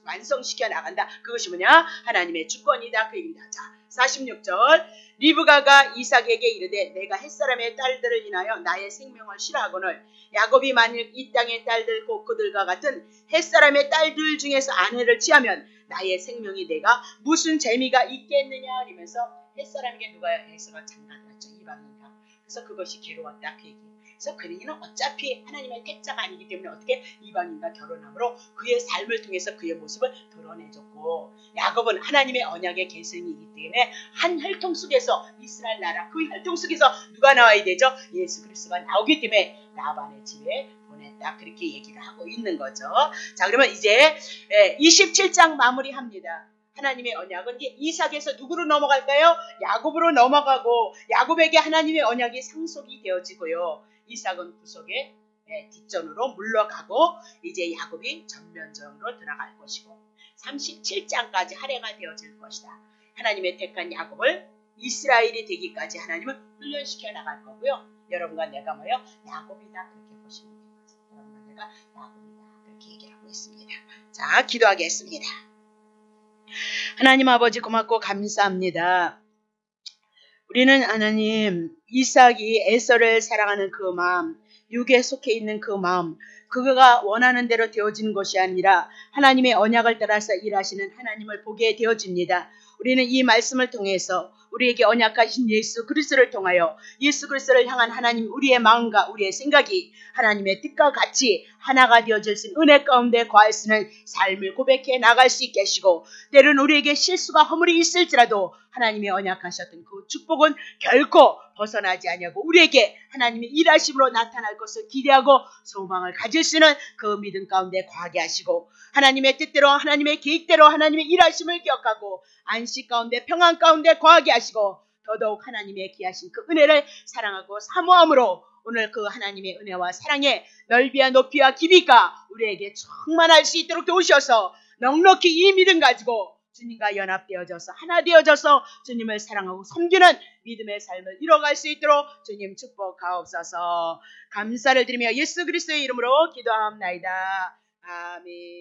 완성시켜 나간다. 그것이 뭐냐? 하나님의 주권이다. 그 얘기입니다. 자, 46절. 리브가가 이삭에게 이르되 내가 햇사람의 딸들을 인하여 나의 생명을 싫어하거늘 야곱이 만일 이 땅의 딸들 곧 그들과 같은 햇사람의 딸들 중에서 아내를 취하면 나의 생명이 내가 무슨 재미가 있겠느냐 하면서 햇사람에게 누가요? 에서가 장가들었죠. 이방인가. 그래서 그것이 괴로웠다. 그 얘기예요. 그래서 그는 어차피 하나님의 택자가 아니기 때문에 어떻게 이방인과 결혼함으로 그의 삶을 통해서 그의 모습을 드러내줬고, 야곱은 하나님의 언약의 계승이기 때문에 한 혈통 속에서 이스라엘 나라, 그 혈통 속에서 누가 나와야 되죠? 예수 그리스도가 나오기 때문에 라반의 집에 보냈다. 그렇게 얘기를 하고 있는 거죠. 자, 그러면 이제 27장 마무리합니다. 하나님의 언약은 이삭에서 누구로 넘어갈까요? 야곱으로 넘어가고, 야곱에게 하나님의 언약이 상속이 되어지고요, 이삭은 구속의 뒷전으로 물러가고 이제 야곱이 전면전으로 들어갈 것이고 37장까지 할애가 되어질 것이다. 하나님의 택한 야곱을 이스라엘이 되기까지 하나님은 훈련시켜 나갈 거고요. 여러분과 내가 뭐예요? 야곱이다. 그렇게 보시면 돼요. 자, 기도하겠습니다. 하나님 아버지 고맙고 감사합니다. 우리는 하나님 이삭이 에서를 사랑하는 그 마음, 육에 속해 있는 그 마음, 그가 원하는 대로 되어지는 것이 아니라 하나님의 언약을 따라서 일하시는 하나님을 보게 되어집니다. 우리는 이 말씀을 통해서 우리에게 언약하신 예수 그리스도를 통하여 예수 그리스도를 향한 하나님 우리의 마음과 우리의 생각이 하나님의 뜻과 같이 하나가 되어질 수 있는 은혜 가운데 거할 수 있는 삶을 고백해 나갈 수 있게 하시고, 때로는 우리에게 실수가 허물이 있을지라도 하나님의 언약하셨던 그 축복은 결코 벗어나지 아니하고 우리에게 하나님의 일하심으로 나타날 것을 기대하고 소망을 가질 수 있는 그 믿음 가운데 거하게 하시고, 하나님의 뜻대로 하나님의 계획대로 하나님의 일하심을 기억하고 안식 가운데 평안 가운데 거하게 하시고, 더더욱 하나님의 귀하신 그 은혜를 사랑하고 사모함으로 오늘 그 하나님의 은혜와 사랑의 넓이와 높이와 깊이가 우리에게 충만할 수 있도록 도우셔서 넉넉히 이 믿음 가지고 주님과 연합되어져서 하나 되어져서 주님을 사랑하고 섬기는 믿음의 삶을 이뤄갈 수 있도록 주님 축복하옵소서. 감사를 드리며 예수 그리스도의 이름으로 기도하옵나이다. 아멘.